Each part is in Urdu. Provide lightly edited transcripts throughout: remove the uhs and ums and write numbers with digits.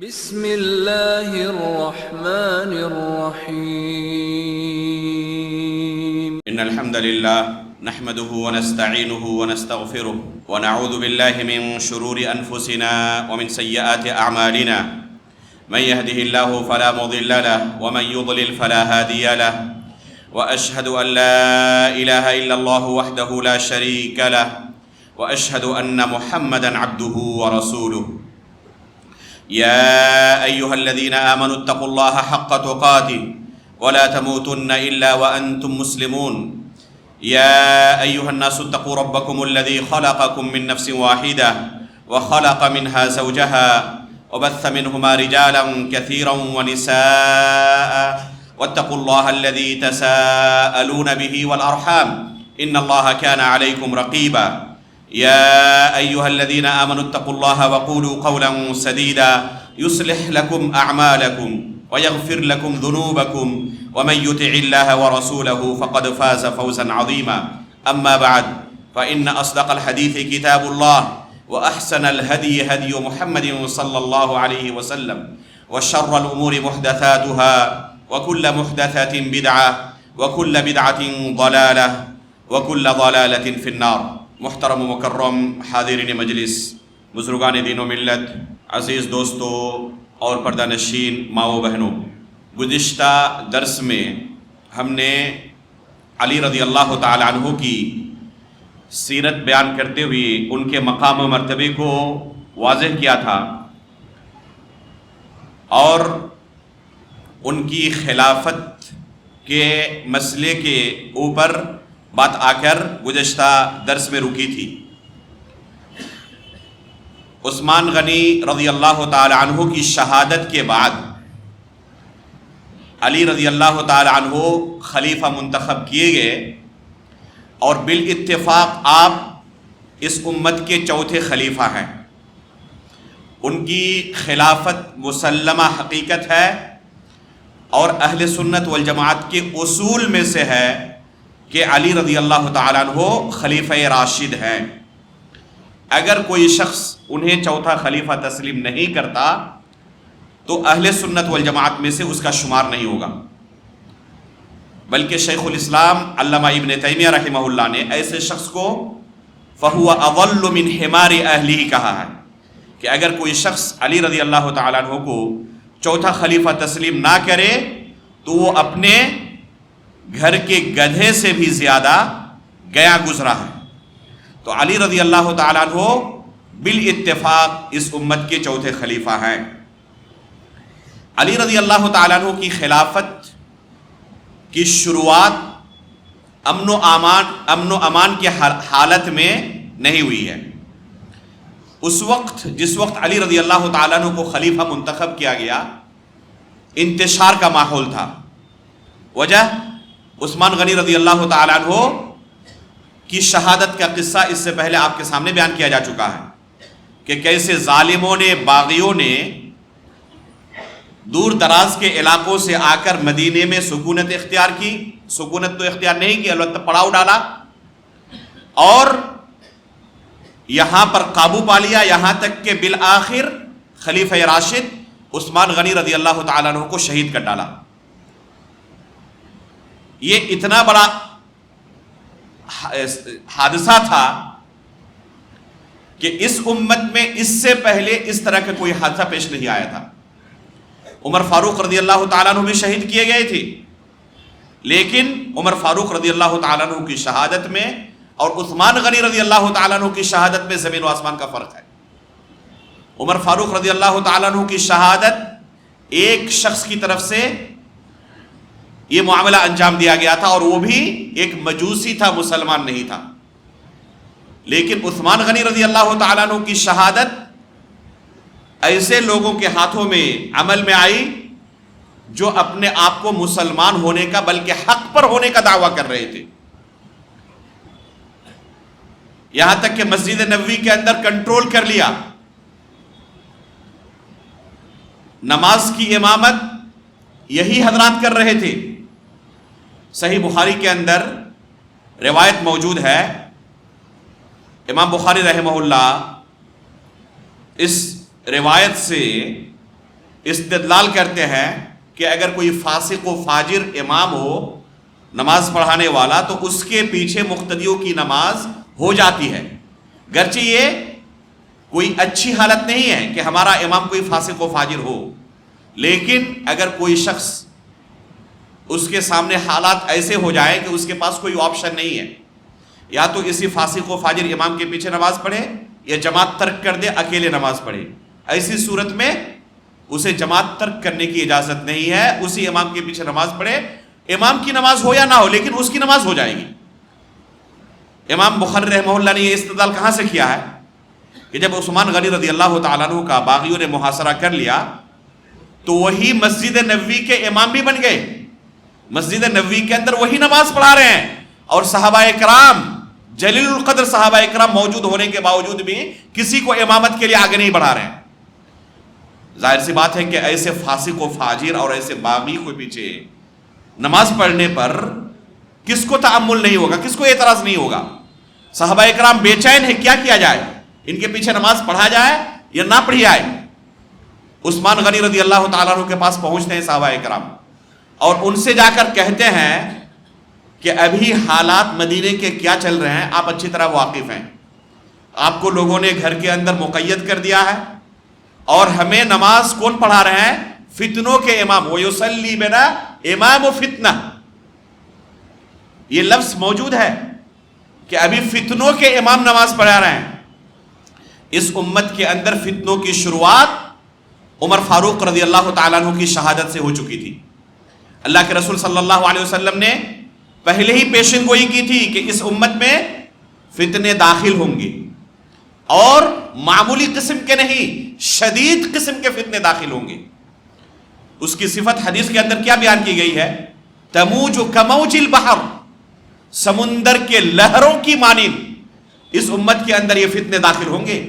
بسم اللہ الرحمن الرحیم ان الحمد للہ نحمده ونستعینه ونستغفره ونعوذ باللہ من شرور انفسنا ومن سیئات اعمالنا من يهده الله فلا مضل له ومن يضلل فلا هادي له واشهد ان لا اله الا الله وحده لا شريك له واشهد ان محمدا عبده ورسوله يا أيها الذين آمنوا اتقوا الله حق تقاته ولا تموتن إلا وأنتم مسلمون يا أيها الناس اتقوا ربكم الذي خلقكم من نفس واحدة وخلق منها زوجها وبث منهما رجالا كثيرا ونساء واتقوا الله الذي تساءلون به والأرحام إن الله كان عليكم رقيبا يا أيها الذين آمنوا اتقوا الله وقولوا قولا سديدا يصلح لكم أعمالكم ويغفر لكم ذنوبكم ومن يطع الله ورسوله فقد فاز فوزا عظيما أما بعد فإن أصدق الحديث كتاب الله وأحسن الهدي هدي محمد صلى الله عليه وسلم وشر الأمور محدثاتها وكل محدثة بدعة وكل بدعة ضلالة وكل ضلالة في النار۔ محترم و مکرم حاضرین مجلس، بزرگان دین و ملت، عزیز دوستو اور پردہ نشین ماں و بہنوں، گزشتہ درس میں ہم نے علی رضی اللہ تعالی عنہ کی سیرت بیان کرتے ہوئے ان کے مقام و مرتبے کو واضح کیا تھا اور ان کی خلافت کے مسئلے کے اوپر بات آ کر گزشتہ درس میں رکی تھی۔ عثمان غنی رضی اللہ تعالی عنہ کی شہادت کے بعد علی رضی اللہ تعالی عنہ خلیفہ منتخب کیے گئے اور بالاتفاق آپ اس امت کے چوتھے خلیفہ ہیں۔ ان کی خلافت مسلمہ حقیقت ہے اور اہل سنت والجماعت کے اصول میں سے ہے کہ علی رضی اللہ تعالیٰ عنہ خلیفہ راشد ہیں۔ اگر کوئی شخص انہیں چوتھا خلیفہ تسلیم نہیں کرتا تو اہل سنت والجماعت میں سے اس کا شمار نہیں ہوگا، بلکہ شیخ الاسلام علامہ ابن تیمیہ رحمہ اللہ نے ایسے شخص کو فَهُوَ أَضَلُّ مِنْ حِمَارِ أَهْلِهِ کہا ہے کہ اگر کوئی شخص علی رضی اللہ تعالیٰ عنہ کو چوتھا خلیفہ تسلیم نہ کرے تو وہ اپنے گھر کے گدھے سے بھی زیادہ گیا گزرا ہے۔ تو علی رضی اللہ تعالیٰ عنہ بالاتفاق اس امت کے چوتھے خلیفہ ہیں۔ علی رضی اللہ تعالیٰ عنہ کی خلافت کی شروعات امن و امان کی حالت میں نہیں ہوئی ہے۔ جس وقت علی رضی اللہ تعالیٰ عنہ کو خلیفہ منتخب کیا گیا، انتشار کا ماحول تھا۔ وجہ عثمان غنی رضی اللہ تعالیٰ عنہ کی شہادت کا قصہ اس سے پہلے آپ کے سامنے بیان کیا جا چکا ہے کہ کیسے ظالموں نے، باغیوں نے دور دراز کے علاقوں سے آ کر مدینے میں سکونت اختیار کی، سکونت تو اختیار نہیں کی، البتہ پڑاؤ ڈالا اور یہاں پر قابو پا لیا، یہاں تک کہ بالآخر خلیفہ راشد عثمان غنی رضی اللہ تعالیٰ عنہ کو شہید کر ڈالا۔ یہ اتنا بڑا حادثہ تھا کہ اس امت میں اس سے پہلے اس طرح کا کوئی حادثہ پیش نہیں آیا تھا۔ عمر فاروق رضی اللہ تعالیٰ عنہ بھی شہید کیے گئے تھے، لیکن عمر فاروق رضی اللہ تعالیٰ عنہ کی شہادت میں اور عثمان غنی رضی اللہ تعالیٰ عنہ کی شہادت میں زمین و آسمان کا فرق ہے۔ عمر فاروق رضی اللہ تعالیٰ عنہ کی شہادت ایک شخص کی طرف سے یہ معاملہ انجام دیا گیا تھا اور وہ بھی ایک مجوسی تھا، مسلمان نہیں تھا، لیکن عثمان غنی رضی اللہ تعالیٰ عنہ کی شہادت ایسے لوگوں کے ہاتھوں میں عمل میں آئی جو اپنے آپ کو مسلمان ہونے کا بلکہ حق پر ہونے کا دعویٰ کر رہے تھے، یہاں تک کہ مسجد نبوی کے اندر کنٹرول کر لیا۔ نماز کی امامت یہی حضرات کر رہے تھے۔ صحیح بخاری کے اندر روایت موجود ہے، امام بخاری رحمہ اللہ اس روایت سے استدلال کرتے ہیں کہ اگر کوئی فاسق و فاجر امام ہو نماز پڑھانے والا تو اس کے پیچھے مقتدیوں کی نماز ہو جاتی ہے، گرچہ یہ کوئی اچھی حالت نہیں ہے کہ ہمارا امام کوئی فاسق و فاجر ہو، لیکن اگر کوئی شخص اس کے سامنے حالات ایسے ہو جائے کہ اس کے پاس کوئی آپشن نہیں ہے، یا تو اسی فاسق و فاجر امام کے پیچھے نماز پڑھے یا جماعت ترک کر دے، اکیلے نماز پڑھے، ایسی صورت میں اسے جماعت ترک کرنے کی اجازت نہیں ہے، اسی امام کے پیچھے نماز پڑھے، امام کی نماز ہو یا نہ ہو لیکن اس کی نماز ہو جائے گی۔ امام بخاری رحمہ اللہ نے یہ استدلال کہاں سے کیا ہے کہ جب عثمان غنی رضی اللہ تعالیٰ عنہ کا باغیوں نے محاصرہ کر لیا تو وہی مسجد نبوی کے امام بھی بن گئے، مسجد نبوی کے اندر وہی نماز پڑھا رہے ہیں، اور صحابہ اکرام جلیل القدر صحابہ اکرام موجود ہونے کے باوجود بھی کسی کو امامت کے لیے آگے نہیں بڑھا رہے ہیں۔ ظاہر سی بات ہے کہ ایسے فاسق و فاجر اور ایسے باغی کو پیچھے نماز پڑھنے پر کس کو تأمل نہیں ہوگا، کس کو اعتراض نہیں ہوگا؟ صحابہ اکرام بے چین ہے، کیا کیا جائے، ان کے پیچھے نماز پڑھا جائے یا نہ پڑھی جائے؟ عثمان غنی رضی اللہ تعالیٰ عنہ کے پاس پہنچتے ہیں صحابہ اکرام اور ان سے جا کر کہتے ہیں کہ ابھی حالات مدینے کے کیا چل رہے ہیں آپ اچھی طرح واقف ہیں، آپ کو لوگوں نے گھر کے اندر مقید کر دیا ہے اور ہمیں نماز کون پڑھا رہے ہیں؟ فتنوں کے امام، وَيُصَلِّي بِنَا امام فتنہ، یہ لفظ موجود ہے کہ ابھی فتنوں کے امام نماز پڑھا رہے ہیں۔ اس امت کے اندر فتنوں کی شروعات عمر فاروق رضی اللہ تعالیٰ عنہ کی شہادت سے ہو چکی تھی۔ اللہ کے رسول صلی اللہ علیہ وسلم نے پہلے ہی پیشن گوئی کی تھی کہ اس امت میں فتنے داخل ہوں گے، اور معمولی قسم کے نہیں، شدید قسم کے فتنے داخل ہوں گے۔ اس کی صفت حدیث کے اندر کیا بیان کی گئی ہے؟ تموج کموج البحر، سمندر کے لہروں کی مانند اس امت کے اندر یہ فتنے داخل ہوں گے۔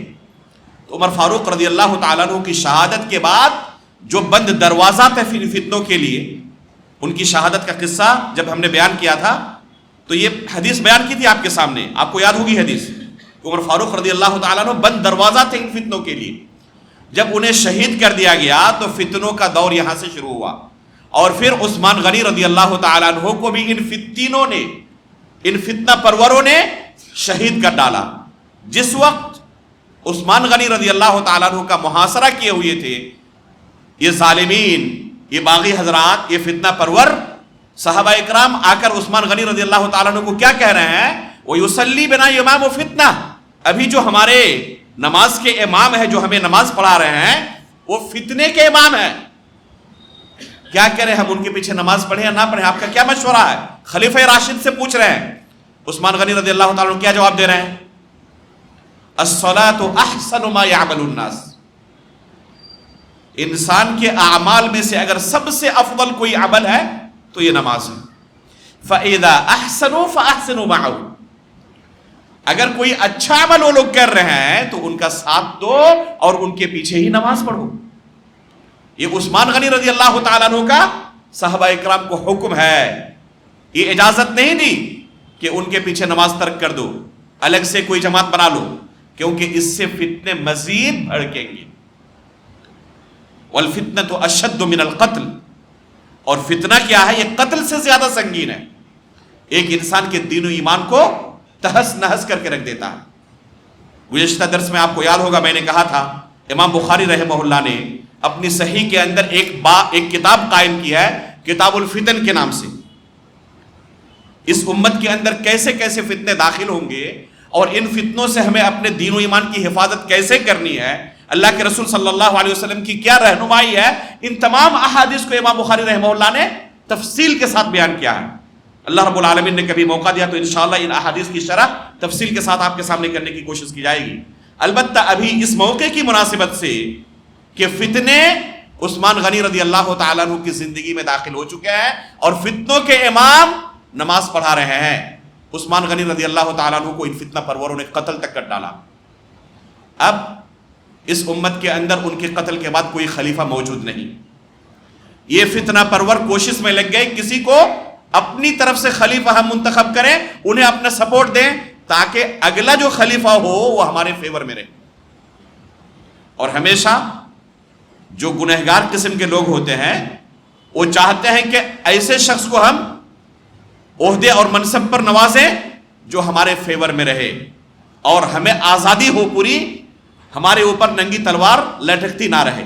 تو عمر فاروق رضی اللہ تعالیٰ عنہ کی شہادت کے بعد جو بند دروازہ تھے فتنوں کے لیے، ان کی شہادت کا قصہ جب ہم نے بیان کیا تھا تو یہ حدیث بیان کی تھی آپ کے سامنے، آپ کو یاد ہوگی حدیث۔ عمر فاروق رضی اللہ تعالیٰ عنہ بند دروازہ تھے ان فتنوں کے لیے، جب انہیں شہید کر دیا گیا تو فتنوں کا دور یہاں سے شروع ہوا، اور پھر عثمان غنی رضی اللہ تعالیٰ عنہ کو بھی ان فتنوں نے، ان فتنہ پروروں نے شہید کر ڈالا۔ جس وقت عثمان غنی رضی اللہ تعالیٰ عنہ کا محاصرہ کیے ہوئے تھے یہ ظالمین، یہ باغی حضرات، یہ فتنہ پرور، صحابہ اکرام آ کر عثمان غنی رضی اللہ تعالیٰ عنہ کو کیا کہہ رہے ہیں؟ وَيُصَلِّي بِنَا امام فتنہ، ابھی جو ہمارے نماز کے امام ہے، جو ہمیں نماز پڑھا رہے ہیں، وہ فتنے کے امام ہیں، کیا کریں ہم ان کے پیچھے نماز پڑھیں یا نہ پڑھیں؟ آپ کا کیا مشورہ ہے؟ خلیفہ راشد سے پوچھ رہے ہیں۔ عثمان غنی رضی اللہ تعالیٰ عنہ کیا جواب دے رہے ہیں؟ الصلاۃ احسن ما يعمل الناس، انسان کے اعمال میں سے اگر سب سے افضل کوئی عمل ہے تو یہ نماز ہے۔ فَإِذَا أَحْسَنُوا فَأَحْسِنُوا مَعَهُ، اگر کوئی اچھا عمل وہ لوگ کر رہے ہیں تو ان کا ساتھ دو اور ان کے پیچھے ہی نماز پڑھو۔ یہ عثمان غنی رضی اللہ تعالیٰ عنہ کا صحابہ اکرام کو حکم ہے، یہ اجازت نہیں دی کہ ان کے پیچھے نماز ترک کر دو، الگ سے کوئی جماعت بنا لو، کیونکہ اس سے فتنے مزید بھڑکیں گے۔ والفتنة اشد من القتل، اور فتنہ کیا ہے؟ یہ قتل سے زیادہ سنگین ہے، ایک انسان کے دین و ایمان کو تہس نہس کر کے رکھ دیتا ہے۔ گزشتہ درس میں آپ کو یاد ہوگا میں نے کہا تھا امام بخاری رحمہ اللہ نے اپنی صحیح کے اندر ایک کتاب قائم کی ہے کتاب الفتن کے نام سے۔ اس امت کے اندر کیسے کیسے فتنے داخل ہوں گے اور ان فتنوں سے ہمیں اپنے دین و ایمان کی حفاظت کیسے کرنی ہے، اللہ کے رسول صلی اللہ علیہ وسلم کی کیا رہنمائی ہے، ان تمام احادیث کو امام بخاری رحمہ اللہ نے تفصیل کے ساتھ بیان کیا ہے۔ اللہ رب العالمین نے کبھی موقع دیا تو انشاءاللہ ان احادیث کی شرح تفصیل کے ساتھ آپ کے سامنے کرنے کی کوشش کی جائے گی۔ البتہ ابھی اس موقع کی مناسبت سے کہ فتنے عثمان غنی رضی اللہ تعالیٰ عنہ کی زندگی میں داخل ہو چکے ہیں اور فتنوں کے امام نماز پڑھا رہے ہیں، عثمان غنی رضی اللہ تعالیٰ عنہ کو ان فتنہ پروروں نے قتل تک کر ڈالا۔ اب اس امت کے اندر ان کے قتل کے بعد کوئی خلیفہ موجود نہیں، یہ فتنہ پرور کوشش میں لگ گئے کسی کو اپنی طرف سے خلیفہ ہم منتخب کریں، انہیں اپنا سپورٹ دیں تاکہ اگلا جو خلیفہ ہو وہ ہمارے فیور میں رہے۔ اور ہمیشہ جو گنہگار قسم کے لوگ ہوتے ہیں وہ چاہتے ہیں کہ ایسے شخص کو ہم عہدے اور منصب پر نوازیں جو ہمارے فیور میں رہے اور ہمیں آزادی ہو پوری، ہمارے اوپر ننگی تلوار لٹکتی نہ رہے۔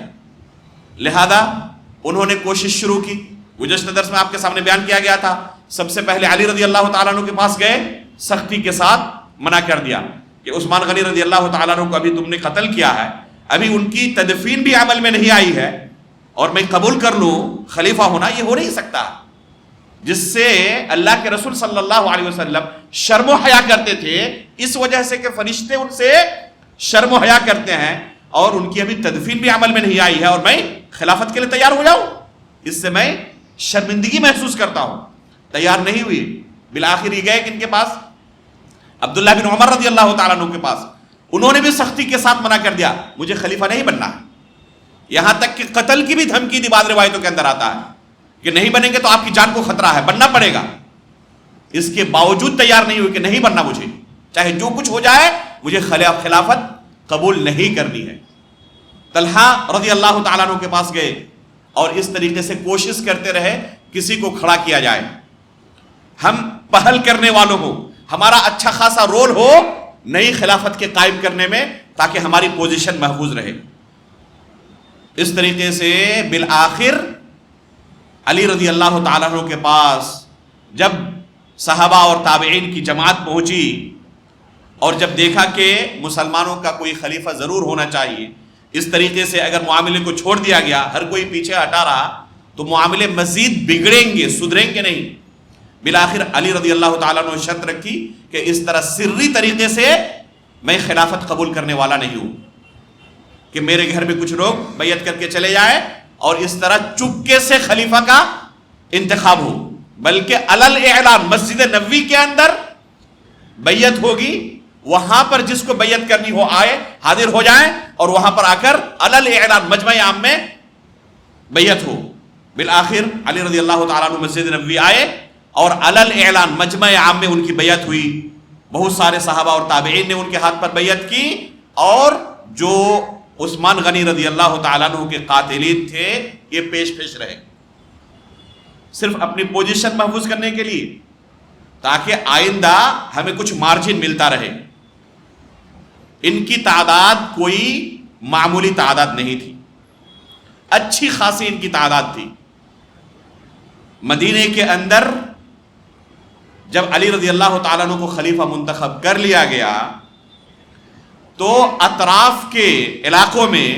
لہذا انہوں نے کوشش شروع کی۔ گزشتہ درس میں آپ کے سامنے بیان کیا گیا تھا، سب سے پہلے علی رضی اللہ تعالیٰ عنہ کے پاس گئے، سختی کے ساتھ منع کر دیا کہ عثمان غنی رضی اللہ تعالیٰ عنہ کو ابھی تم نے قتل کیا ہے، ابھی ان کی تدفین بھی عمل میں نہیں آئی ہے، اور میں قبول کر لوں خلیفہ ہونا، یہ ہو نہیں سکتا۔ جس سے اللہ کے رسول صلی اللہ علیہ وسلم شرم و حیا کرتے تھے، اس وجہ سے کہ فرشتے ان سے شرم و حیا کرتے ہیں، اور ان کی ابھی تدفین بھی عمل میں نہیں آئی ہے، اور میں خلافت کے لیے تیار ہو جاؤں، اس سے میں شرمندگی محسوس کرتا ہوں۔ تیار نہیں ہوئی، بالآخر یہ گئے کن کے پاس؟ عبداللہ بن عمر رضی اللہ تعالیٰ عنہ کے پاس۔ انہوں نے بھی سختی کے ساتھ منع کر دیا، مجھے خلیفہ نہیں بننا ہے، یہاں تک کہ قتل کی بھی دھمکی دی، بعض روایتوں کے اندر آتا ہے کہ نہیں بنیں گے تو آپ کی جان کو خطرہ ہے، بننا پڑے گا۔ اس کے باوجود تیار نہیں ہوئی کہ نہیں بننا مجھے، چاہے جو کچھ ہو جائے مجھے خلافت قبول نہیں کرنی ہے۔ طلحہ رضی اللہ تعالیٰ عنہ کے پاس گئے اور اس طریقے سے کوشش کرتے رہے کسی کو کھڑا کیا جائے، ہم پہل کرنے والوں ہو، ہمارا اچھا خاصا رول ہو نئی خلافت کے قائم کرنے میں، تاکہ ہماری پوزیشن محفوظ رہے۔ اس طریقے سے بالآخر علی رضی اللہ تعالیٰ عنہ کے پاس جب صحابہ اور تابعین کی جماعت پہنچی اور جب دیکھا کہ مسلمانوں کا کوئی خلیفہ ضرور ہونا چاہیے، اس طریقے سے اگر معاملے کو چھوڑ دیا گیا، ہر کوئی پیچھے ہٹا رہا، تو معاملے مزید بگڑیں گے، سدھریں گے نہیں۔ بالآخر علی رضی اللہ تعالیٰ عنہ نے شرط رکھی کہ اس طرح سری طریقے سے میں خلافت قبول کرنے والا نہیں ہوں کہ میرے گھر میں کچھ لوگ بیعت کر کے چلے جائیں اور اس طرح چپکے سے خلیفہ کا انتخاب ہو، بلکہ علل اعلان مسجد نبوی کے اندر بیعت ہوگی، وہاں پر جس کو بیعت کرنی ہو آئے، حاضر ہو جائیں، اور وہاں پر آ کر علل اعلان مجمع عام میں بیعت ہو۔ بالآخر علی رضی اللہ تعالیٰ عنہ مسجد نبوی آئے اور علل اعلان مجمع عام میں ان کی بیعت ہوئی۔ بہت سارے صحابہ اور تابعین نے ان کے ہاتھ پر بیعت کی، اور جو عثمان غنی رضی اللہ تعالیٰ عنہ کے قاتلین تھے یہ پیش رہے، صرف اپنی پوزیشن محفوظ کرنے کے لیے، تاکہ آئندہ ہمیں کچھ مارجن ملتا رہے۔ ان کی تعداد کوئی معمولی تعداد نہیں تھی، اچھی خاصی ان کی تعداد تھی۔ مدینے کے اندر جب علی رضی اللہ تعالیٰ عنہ کو خلیفہ منتخب کر لیا گیا تو اطراف کے علاقوں میں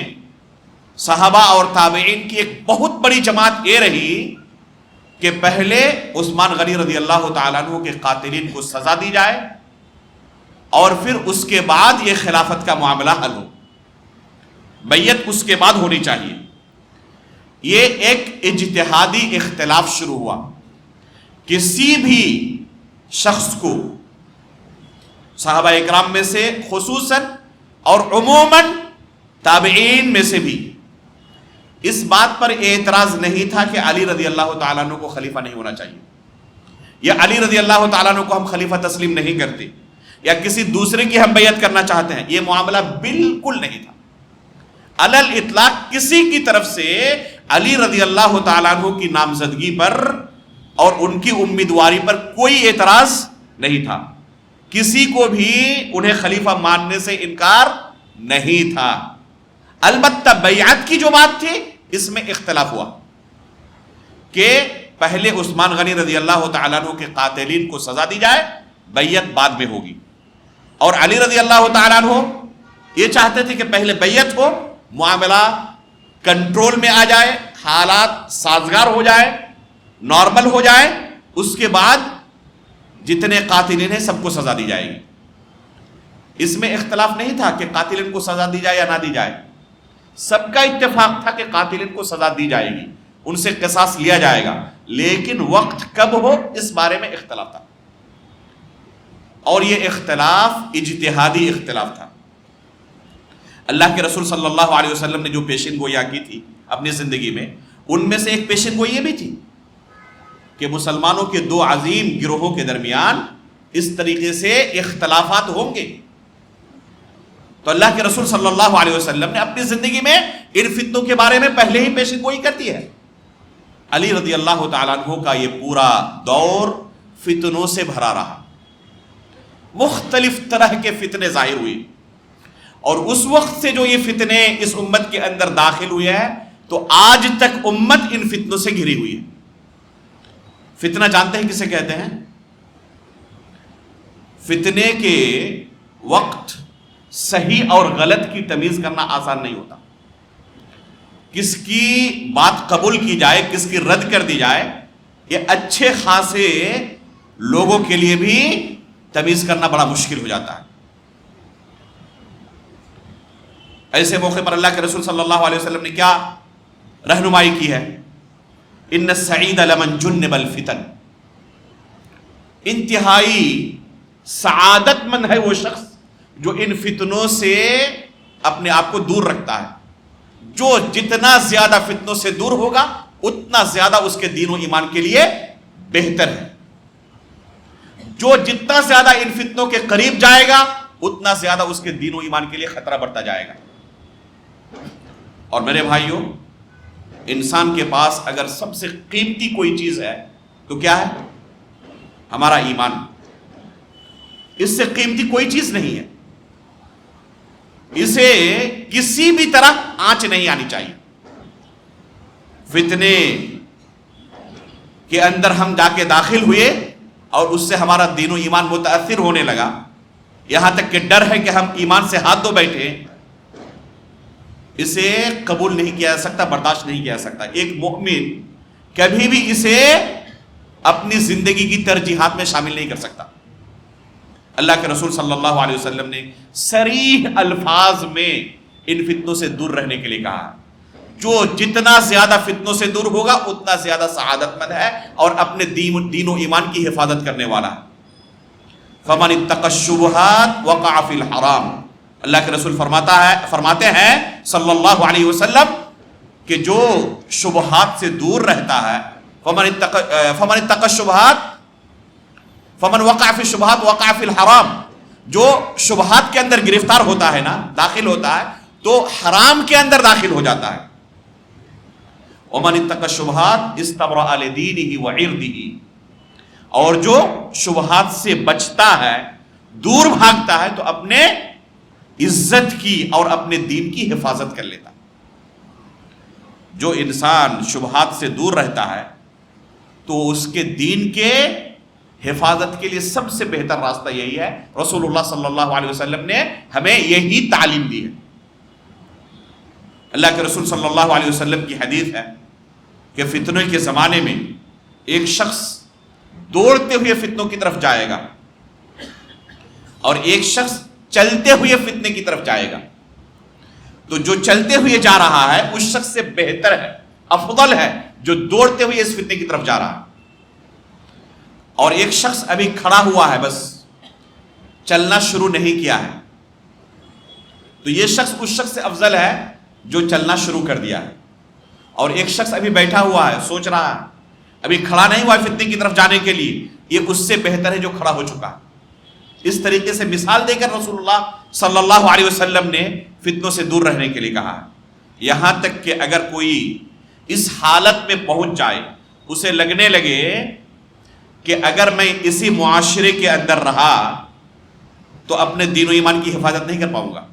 صحابہ اور تابعین کی ایک بہت بڑی جماعت یہ رہی کہ پہلے عثمان غنی رضی اللہ تعالیٰ عنہ کے قاتلین کو سزا دی جائے، اور پھر اس کے بعد یہ خلافت کا معاملہ حل ہو، بیعت اس کے بعد ہونی چاہیے۔ یہ ایک اجتہادی اختلاف شروع ہوا، کسی بھی شخص کو صحابہ اکرام میں سے خصوصاً اور عموماً تابعین میں سے بھی اس بات پر اعتراض نہیں تھا کہ علی رضی اللہ تعالیٰ عنہ کو خلیفہ نہیں ہونا چاہیے، یا علی رضی اللہ تعالیٰ عنہ کو ہم خلیفہ تسلیم نہیں کرتے، یا کسی دوسرے کی ہم بیعت کرنا چاہتے ہیں۔ یہ معاملہ بالکل نہیں تھا، علل اطلاق کسی کی طرف سے علی رضی اللہ تعالیٰ عنہ کی نامزدگی پر اور ان کی امیدواری پر کوئی اعتراض نہیں تھا، کسی کو بھی انہیں خلیفہ ماننے سے انکار نہیں تھا۔ البتہ بیعت کی جو بات تھی اس میں اختلاف ہوا کہ پہلے عثمان غنی رضی اللہ تعالیٰ عنہ کے قاتلین کو سزا دی جائے، بیعت بعد میں ہوگی، اور علی رضی اللہ تعالیٰ عنہ یہ چاہتے تھے کہ پہلے بیعت ہو، معاملہ کنٹرول میں آ جائے، حالات سازگار ہو جائے، نارمل ہو جائے، اس کے بعد جتنے قاتلین ہیں سب کو سزا دی جائے گی۔ اس میں اختلاف نہیں تھا کہ قاتلین کو سزا دی جائے یا نہ دی جائے، سب کا اتفاق تھا کہ قاتلین کو سزا دی جائے گی، ان سے قصاص لیا جائے گا، لیکن وقت کب ہو اس بارے میں اختلاف تھا، اور یہ اختلاف اجتہادی اختلاف تھا۔ اللہ کے رسول صلی اللہ علیہ وسلم نے جو پیشن گوئیاں کی تھی اپنی زندگی میں، ان میں سے ایک پیشن گوئی یہ بھی تھی کہ مسلمانوں کے دو عظیم گروہوں کے درمیان اس طریقے سے اختلافات ہوں گے، تو اللہ کے رسول صلی اللہ علیہ وسلم نے اپنی زندگی میں ان فتنوں کے بارے میں پہلے ہی پیشن گوئی کر دی ہے۔ علی رضی اللہ تعالیٰ عنہ کا یہ پورا دور فتنوں سے بھرا رہا، مختلف طرح کے فتنے ظاہر ہوئے، اور اس وقت سے جو یہ فتنے اس امت کے اندر داخل ہوئے ہیں تو آج تک امت ان فتنوں سے گھری ہوئی ہے۔ فتنہ جانتے ہیں کسے کہتے ہیں؟ فتنے کے وقت صحیح اور غلط کی تمیز کرنا آسان نہیں ہوتا، کس کی بات قبول کی جائے کس کی رد کر دی جائے، یہ اچھے خاصے لوگوں کے لیے بھی تمیز کرنا بڑا مشکل ہو جاتا ہے۔ ایسے موقع پر اللہ کے رسول صلی اللہ علیہ وسلم نے کیا رہنمائی کی ہے؟ ان السعید لمن جنب الفتن، انتہائی سعادت مند ہے وہ شخص جو ان فتنوں سے اپنے آپ کو دور رکھتا ہے۔ جو جتنا زیادہ فتنوں سے دور ہوگا اتنا زیادہ اس کے دین و ایمان کے لیے بہتر ہے، جو جتنا زیادہ ان فتنوں کے قریب جائے گا اتنا زیادہ اس کے دین و ایمان کے لیے خطرہ بڑھتا جائے گا۔ اور میرے بھائیوں، انسان کے پاس اگر سب سے قیمتی کوئی چیز ہے تو کیا ہے؟ ہمارا ایمان۔ اس سے قیمتی کوئی چیز نہیں ہے، اسے کسی بھی طرح آنچ نہیں آنی چاہیے۔ فتنے کے اندر ہم جا کے داخل ہوئے اور اس سے ہمارا دین و ایمان متاثر ہونے لگا، یہاں تک کہ ڈر ہے کہ ہم ایمان سے ہاتھ دھو بیٹھے، اسے قبول نہیں کیا جا سکتا، برداشت نہیں کیا جا سکتا۔ ایک مومن کبھی بھی اسے اپنی زندگی کی ترجیحات میں شامل نہیں کر سکتا۔ اللہ کے رسول صلی اللہ علیہ وسلم نے صریح الفاظ میں ان فتنوں سے دور رہنے کے لیے کہا، جو جتنا زیادہ فتنوں سے دور ہوگا اتنا زیادہ سعادت مند ہے اور اپنے دین و ایمان کی حفاظت کرنے والا ہے۔ فمن اتقى الشبهات وقع في الحرام، اللہ کے رسول فرماتے ہیں صلی اللہ علیہ وسلم کہ جو شبہات سے دور رہتا ہے، فمن اتقى الشبهات فمن وقع في الشبهات وقع في الحرام، جو شبہات کے اندر گرفتار ہوتا ہے نا، داخل ہوتا ہے تو حرام کے اندر داخل ہو جاتا ہے۔ ومن اتقى الشبهات استبرأ لدينه وعرضه، اور جو شبہات سے بچتا ہے، دور بھاگتا ہے تو اپنے عزت کی اور اپنے دین کی حفاظت کر لیتا ہے۔ جو انسان شبہات سے دور رہتا ہے تو اس کے دین کے حفاظت کے لیے سب سے بہتر راستہ یہی ہے۔ رسول اللہ صلی اللہ علیہ وسلم نے ہمیں یہی تعلیم دی ہے۔ اللہ کے رسول صلی اللہ علیہ وسلم کی حدیث ہے کہ فتنوں کے زمانے میں ایک شخص دوڑتے ہوئے فتنوں کی طرف جائے گا اور ایک شخص چلتے ہوئے فتنے کی طرف جائے گا۔ تو جو چلتے ہوئے جا رہا ہے اس شخص سے بہتر ہے، افضل ہے جو دوڑتے ہوئے اس فتنے کی طرف جا رہا ہے۔ اور ایک شخص ابھی کھڑا ہوا ہے، بس چلنا شروع نہیں کیا ہے، تو یہ شخص اس شخص سے افضل ہے جو چلنا شروع کر دیا ہے۔ اور ایک شخص ابھی بیٹھا ہوا ہے، سوچ رہا ہے، ابھی کھڑا نہیں ہوا ہے فتنے کی طرف جانے کے لیے، یہ اس سے بہتر ہے جو کھڑا ہو چکا ہے۔ اس طریقے سے مثال دے کر رسول اللہ صلی اللہ علیہ وسلم نے فتنوں سے دور رہنے کے لیے کہا ہے۔ یہاں تک کہ اگر کوئی اس حالت میں پہنچ جائے، اسے لگنے لگے کہ اگر میں اسی معاشرے کے اندر رہا تو اپنے دین و ایمان کی حفاظت نہیں کر پاؤں گا،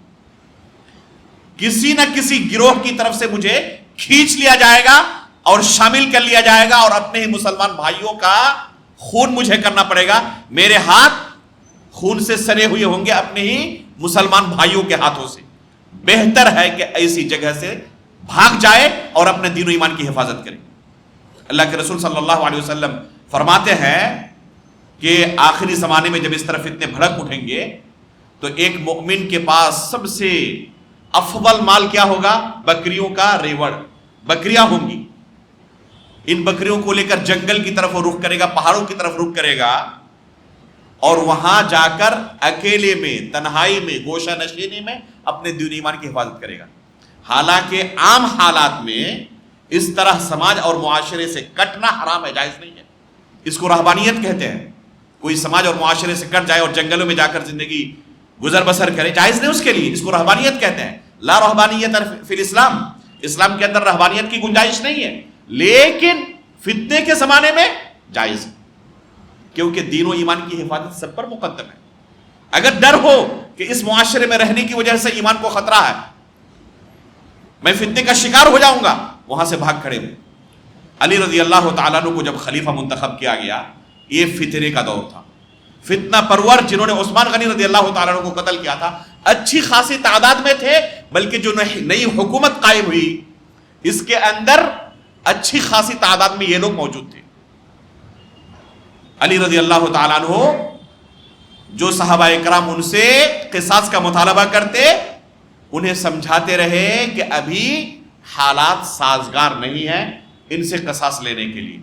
کسی نہ کسی گروہ کی طرف سے مجھے کھینچ لیا جائے گا اور شامل کر لیا جائے گا اور اپنے ہی مسلمان بھائیوں کا خون مجھے کرنا پڑے گا، میرے ہاتھ خون سے سنے ہوئے ہوں گے اپنے ہی مسلمان بھائیوں کے ہاتھوں سے۔ بہتر ہے کہ ایسی جگہ سے بھاگ جائے اور اپنے دین و ایمان کی حفاظت کرے۔ اللہ کے رسول صلی اللہ علیہ وسلم فرماتے ہیں کہ آخری زمانے میں جب اس طرح فتنے بھڑک اٹھیں گے تو ایک مومن کے پاس سب سے افضل مال کیا ہوگا؟ بکریوں کا ریوڑ، بکریاں ہوں گی۔ ان بکریوں کو لے کر جنگل کی طرف وہ رخ کرے گا، پہاڑوں کی طرف رخ کرے گا اور وہاں جا کر اکیلے میں، تنہائی میں، گوشہ نشینی میں اپنے دین ایمان کی حفاظت کرے گا۔ حالانکہ عام حالات میں اس طرح سماج اور معاشرے سے کٹنا حرام ہے، جائز نہیں ہے، اس کو رہبانیت کہتے ہیں۔ کوئی سماج اور معاشرے سے کٹ جائے اور جنگلوں میں جا کر زندگی گزر بسر کرے، جائز نہیں اس کے لیے، اس کو رہبانیت کہتے ہیں. لا رہبانیت فی الاسلام، اسلام کے اندر رہبانیت کی گنجائش نہیں ہے، لیکن فتنے کے زمانے میں جائز ہے، کیونکہ دین و ایمان کی حفاظت سب پر مقدم ہے. اگر ڈر ہو کہ اس معاشرے میں رہنے کی وجہ سے ایمان کو خطرہ ہے، میں فتنے کا شکار ہو جاؤں گا، وہاں سے بھاگ کھڑے ہوئے. علی رضی اللہ تعالیٰ عنہ کو جب خلیفہ منتخب کیا گیا، یہ فتنے کا دور تھا. فتنہ پرور جنہوں نے عثمان غنی رضی اللہ تعالیٰ عنہ کو قتل کیا تھا، اچھی خاصی تعداد میں تھے، بلکہ جو نئی حکومت قائم ہوئی اس کے اندر اچھی خاصی تعداد میں یہ لوگ موجود تھے. علی رضی اللہ تعالیٰ عنہ جو صحابہ کرام ان سے قصاص کا مطالبہ کرتے، انہیں سمجھاتے رہے کہ ابھی حالات سازگار نہیں ہیں ان سے قصاص لینے کے لیے.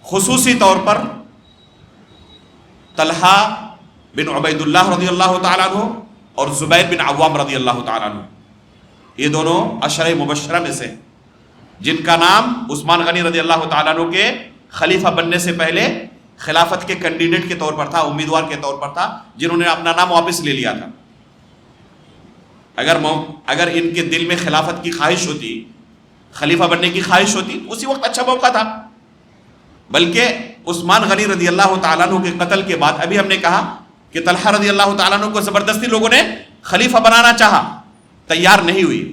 خصوصی طور پر طلحہ بن عبید اللہ رضی اللہ تعالیٰ عنہ اور زبیر بن عوام رضی اللہ تعالیٰ عنہ، یہ دونوں عشرہ مبشرہ میں سے جن کا نام عثمان غنی رضی اللہ تعالیٰ عنہ کے خلیفہ بننے سے پہلے خلافت کے کینڈیڈیٹ کے طور پر تھا، امیدوار کے طور پر تھا، جنہوں نے اپنا نام واپس لے لیا تھا. اگر ان کے دل میں خلافت کی خواہش ہوتی، خلیفہ بننے کی خواہش ہوتی، تو اسی وقت اچھا موقع تھا. بلکہ عثمان غنی رضی اللہ تعالیٰ عنہ کے قتل کے بعد ابھی ہم نے کہا کہ طلحہ رضی اللہ تعالیٰ عنہ کو زبردستی لوگوں نے خلیفہ بنانا چاہا، تیار نہیں ہوئی.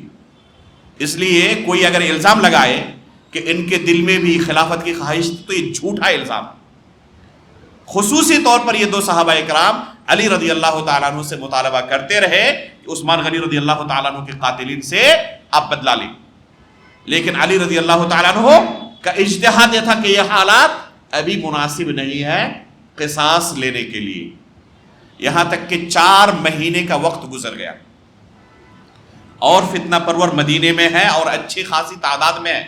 اس لیے کوئی اگر الزام لگائے کہ ان کے دل میں بھی خلافت کی خواہش تھی تو یہ جھوٹا الزام. خصوصی طور پر یہ دو صحابہ کرام علی رضی اللہ تعالیٰ عنہ سے مطالبہ کرتے رہے کہ عثمان غنی رضی اللہ تعالیٰ عنہ کے قاتلین سے آپ بدلہ لیں، لیکن علی رضی اللہ تعالیٰ عنہ کا اجتہاد یہ تھا کہ یہ حالات ابھی مناسب نہیں ہے قصاص لینے کے لیے. یہاں تک کہ 4 مہینے کا وقت گزر گیا اور فتنہ پرور مدینے میں ہے اور اچھی خاصی تعداد میں ہے،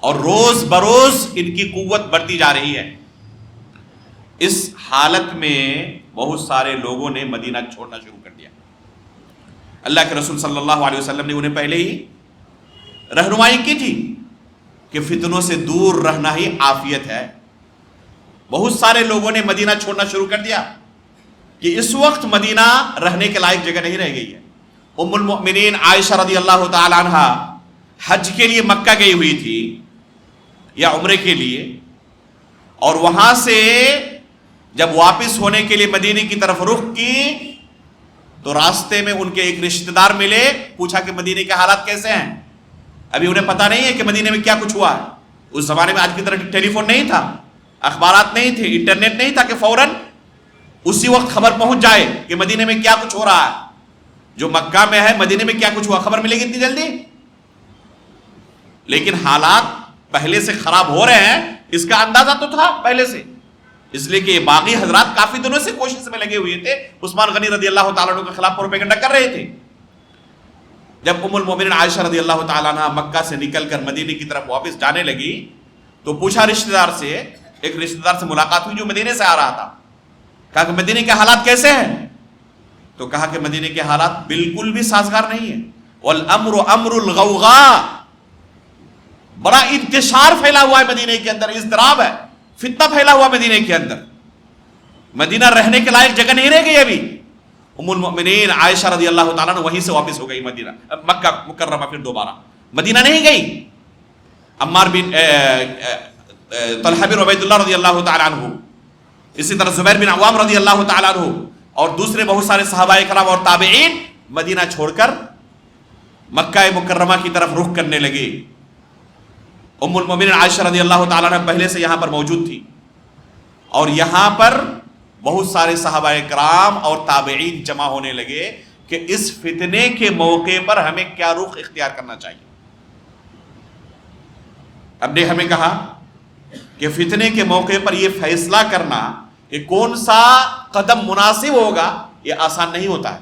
اور روز بروز ان کی قوت بڑھتی جا رہی ہے. اس حالت میں بہت سارے لوگوں نے مدینہ چھوڑنا شروع کر دیا. اللہ کے رسول صلی اللہ علیہ وسلم نے انہیں پہلے ہی رہنمائی کی تھی کہ فتنوں سے دور رہنا ہی عافیت ہے. بہت سارے لوگوں نے مدینہ چھوڑنا شروع کر دیا کہ اس وقت مدینہ رہنے کے لائق جگہ نہیں رہ گئی ہے. ام المؤمنین عائشہ رضی اللہ تعالی عنہ حج کے لیے مکہ گئی ہوئی تھی یا عمرے کے لیے، اور وہاں سے جب واپس ہونے کے لیے مدینے کی طرف رخ کی تو راستے میں ان کے ایک رشتہ دار ملے. پوچھا کہ مدینے کے حالات کیسے ہیں. ابھی انہیں پتہ نہیں ہے کہ مدینے میں کیا کچھ ہوا ہے. اس زمانے میں آج کی طرح ٹیلی فون نہیں تھا، اخبارات نہیں تھے، انٹرنیٹ نہیں تھا کہ فوراً اسی وقت خبر پہنچ جائے کہ مدینے میں کیا کچھ ہو رہا ہے. جو مکہ میں ہے مدینے میں کیا کچھ ہوا خبر ملے گی اتنی جلدی؟ لیکن حالات پہلے سے خراب ہو رہے ہیں اس کا اندازہ تو تھا پہلے سے، اس لیے کہ یہ باغی حضرات کافی دنوں سے کوشش میں لگے ہوئے تھے، عثمان غنی رضی اللہ تعالیٰ عنہ کے خلاف پروپیگنڈا کر رہے تھے. جب ام المومنین عائشہ رضی اللہ تعالیٰ عنہ مکہ سے نکل کر مدینے کی طرف واپس جانے لگی تو پوچھا رشتہ دار سے، ایک رشتہ دار سے ملاقات ہوئی جو مدینے سے آ رہا تھا. کہا کہ مدینے کے حالات کیسے ہیں؟ تو کہا کہ مدینے کے حالات بالکل بھی سازگار نہیں ہیں. والامر امر الغوغاء، بڑا انتشار پھیلا ہوا ہے مدینے کے اندر، اضطراب ہے، فتنہ پھیلا ہوا مدینے کے اندر. مدینہ رہنے کے لائق جگہ نہیں رہ گئی ابھی. ام المؤمنین عائشہ رضی اللہ تعالیٰ عنہ وہیں سے واپس ہو گئی مدینہ، مکہ مکرمہ، پھر دوبارہ مدینہ نہیں گئی. عمار بن طلحہ بن عبید اللہ رضی اللہ تعالیٰ عنہ، اسی طرح زبیر بن عوام رضی اللہ تعالیٰ عنہ اور دوسرے بہت سارے صحابہ کرام اور تابعین مدینہ چھوڑ کر مکہ مکرمہ کی طرف رخ کرنے لگے. ام المؤمنین عائشہ رضی اللہ تعالیٰ عنہ پہلے سے یہاں پر موجود تھی، اور یہاں پر بہت سارے صحابہ کرام اور تابعین جمع ہونے لگے کہ اس فتنے کے موقع پر ہمیں کیا رخ اختیار کرنا چاہیے. اب نے ہمیں کہا کہ فتنے کے موقع پر یہ فیصلہ کرنا کہ کون سا قدم مناسب ہوگا یہ آسان نہیں ہوتا ہے،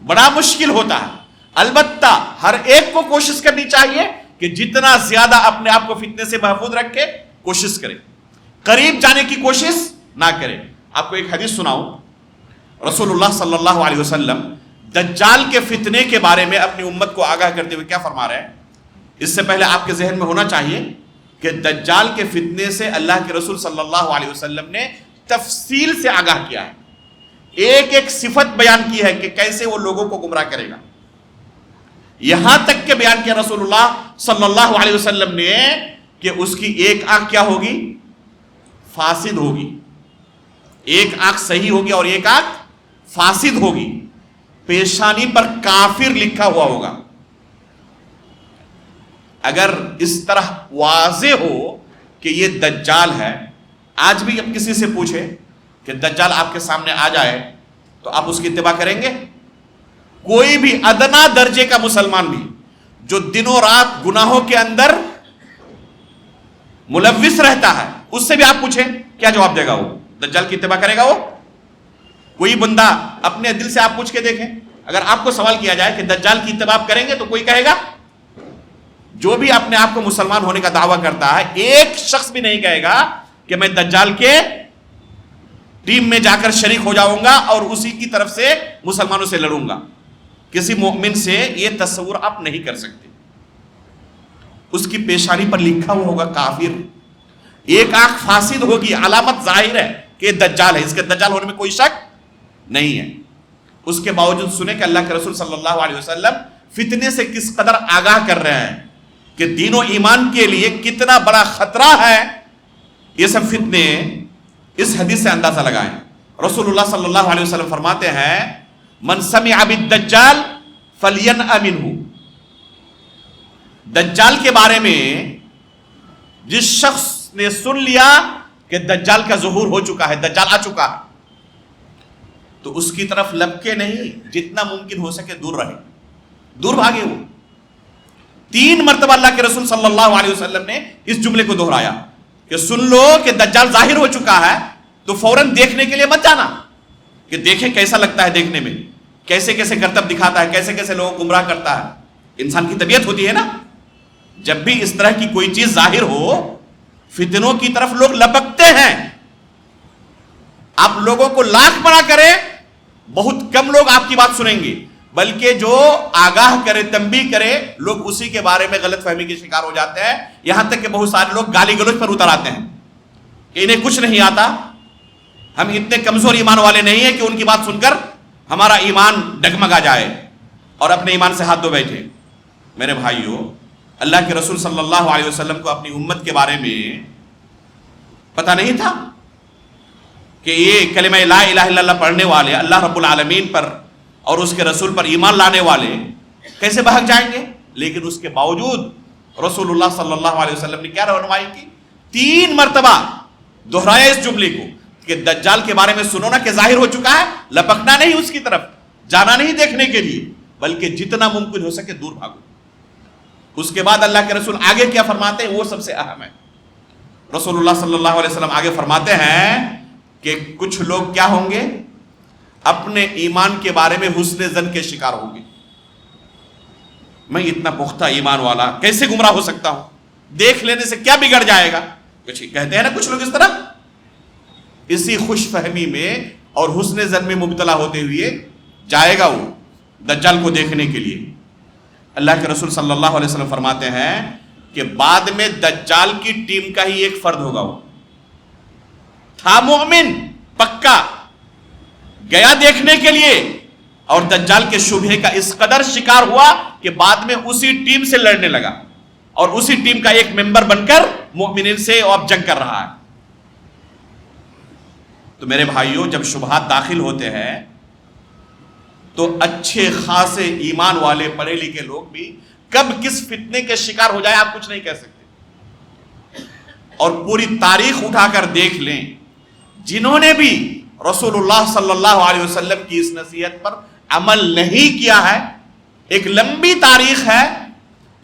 بڑا مشکل ہوتا ہے. البتہ ہر ایک کو کوشش کرنی چاہیے کہ جتنا زیادہ اپنے آپ کو فتنے سے محفوظ رکھے کوشش کرے، قریب جانے کی کوشش نہ کرے. آپ کو ایک حدیث سناؤں. رسول اللہ صلی اللہ علیہ وسلم دجال کے فتنے کے بارے میں اپنی امت کو آگاہ کرتے ہوئے کیا فرما رہے ہیں؟ اس سے پہلے آپ کے ذہن میں ہونا چاہیے کہ دجال کے فتنے سے اللہ کے رسول صلی اللہ علیہ وسلم نے تفصیل سے آگاہ کیا ہے. ایک ایک صفت بیان کی ہے کہ کیسے وہ لوگوں کو گمراہ کرے گا. یہاں تک کہ بیان کیا رسول اللہ صلی اللہ علیہ وسلم نے کہ اس کی ایک آنکھ کیا ہوگی؟ فاسد ہوگی. ایک آنکھ صحیح ہوگی اور ایک آنکھ فاسد ہوگی. پیشانی پر کافر لکھا ہوا ہوگا. اگر اس طرح واضح ہو کہ یہ دجال ہے، آج بھی اب کسی سے پوچھے کہ دجال آپ کے سامنے آ جائے تو آپ اس کی اتباع کریں گے؟ کوئی بھی ادنا درجے کا مسلمان بھی جو دنوں رات گناہوں کے اندر ملوث رہتا ہے، اس سے بھی آپ پوچھیں، کیا جواب دے گا؟ وہ دجال کی اتباع کرے گا؟ وہ کوئی بندہ اپنے دل سے آپ پوچھ کے دیکھیں، اگر آپ کو سوال کیا جائے کہ دجال کی اتباع کریں گے تو کوئی کہے گا؟ جو بھی اپنے آپ کو مسلمان ہونے کا دعویٰ کرتا ہے، ایک شخص بھی نہیں کہے گا کہ میں دجال کے ٹیم میں جا کر شریک ہو جاؤں گا اور اسی کی طرف سے مسلمانوں سے لڑوں گا. کسی مومن سے یہ تصور آپ نہیں کر سکتے. اس کی پیشانی پر لکھا ہوا ہوگا کافر. ایک آنکھ فاسد ہوگی، علامت ظاہر ہے کہ یہ دجال ہے، اس کے دجال ہونے میں کوئی شک نہیں ہے. اس کے باوجود سنیں کہ اللہ کے رسول صلی اللہ علیہ وسلم فتنے سے کس قدر آگاہ کر رہے ہیں کہ دین و ایمان کے لیے کتنا بڑا خطرہ ہے. یہ سب فتنے اس حدیث سے اندازہ لگائیں. رسول اللہ صلی اللہ علیہ وسلم فرماتے ہیں من سمع بالدجال فلینأ منہ. دجال کے بارے میں جس شخص نے سن لیا کہ دجال کا ظہور ہو چکا ہے، دجال آ چکا ہے، تو اس کی طرف لپکے نہیں، جتنا ممکن ہو سکے دور رہے، دور بھاگے. وہ 3 مرتبہ اللہ کے رسول صلی اللہ علیہ وسلم نے اس جملے کو دہرایا کہ سن لو کہ دجال ظاہر ہو چکا ہے تو فوراً دیکھنے کے لیے مت جانا کہ دیکھیں کیسا لگتا ہے دیکھنے میں، کیسے کیسے کرتب دکھاتا ہے، کیسے کیسے لوگوں کو گمراہ کرتا ہے. انسان کی طبیعت ہوتی ہے نا، جب بھی اس طرح کی کوئی چیز ظاہر ہو فتنوں کی طرف لوگ لپکتے ہیں. آپ لوگوں کو لاکھ بڑا کریں، بہت کم لوگ آپ کی بات سنیں گے، بلکہ جو آگاہ کرے، تنبیہ کرے، لوگ اسی کے بارے میں غلط فہمی کے شکار ہو جاتے ہیں. یہاں تک کہ بہت سارے لوگ گالی گلوچ پر اتر آتے ہیں کہ انہیں کچھ نہیں آتا، ہم اتنے کمزور ایمان والے نہیں ہیں کہ ان کی بات سن کر ہمارا ایمان ڈگمگا جائے اور اپنے ایمان سے ہاتھ دھو بیٹھے. میرے بھائیوں، اللہ کے رسول صلی اللہ علیہ وسلم کو اپنی امت کے بارے میں پتہ نہیں تھا کہ یہ کلمہ لا الہ الا اللہ پڑھنے والے اللہ رب العالمین پر اور اس کے رسول پر ایمان لانے والے کیسے بہک جائیں گے. لیکن اس کے باوجود رسول اللہ صلی اللہ علیہ وسلم نے کیا رہنمائی کی؟ 3 مرتبہ دہرایا اس جملے کو کہ دجال کے بارے میں سنو نا کہ ظاہر ہو چکا ہے، لپکنا نہیں اس کی طرف، جانا نہیں دیکھنے کے لیے، بلکہ جتنا ممکن ہو سکے دور بھاگو. اس کے بعد اللہ کے رسول آگے کیا فرماتے ہیں وہ سب سے اہم ہے. رسول اللہ صلی اللہ علیہ وسلم آگے فرماتے ہیں کہ کچھ لوگ کیا ہوں گے؟ اپنے ایمان کے بارے میں حسن ظن کے شکار ہوں گے. میں اتنا پختہ ایمان والا کیسے گمراہ ہو سکتا ہوں؟ دیکھ لینے سے کیا بگڑ جائے گا؟ کچھ کہتے ہیں نا کچھ لوگ اس طرح. اسی خوش فہمی میں اور حسن ظن میں مبتلا ہوتے ہوئے جائے گا وہ دجال کو دیکھنے کے لیے. اللہ کے رسول صلی اللہ علیہ وسلم فرماتے ہیں کہ بعد میں دجال کی ٹیم کا ہی ایک فرد ہوگا. وہ تھا مومن پکا، گیا دیکھنے کے لیے اور دجال کے شبہے کا اس قدر شکار ہوا کہ بعد میں اسی ٹیم سے لڑنے لگا اور اسی ٹیم کا ایک ممبر بن کر مومنین سے اب جنگ کر رہا ہے. تو میرے بھائیوں، جب شبہات داخل ہوتے ہیں تو اچھے خاصے ایمان والے پڑھے لکھے لوگ بھی کب کس فتنے کے شکار ہو جائے آپ کچھ نہیں کہہ سکتے. اور پوری تاریخ اٹھا کر دیکھ لیں، جنہوں نے بھی رسول اللہ صلی اللہ علیہ وسلم کی اس نصیحت پر عمل نہیں کیا ہے، ایک لمبی تاریخ ہے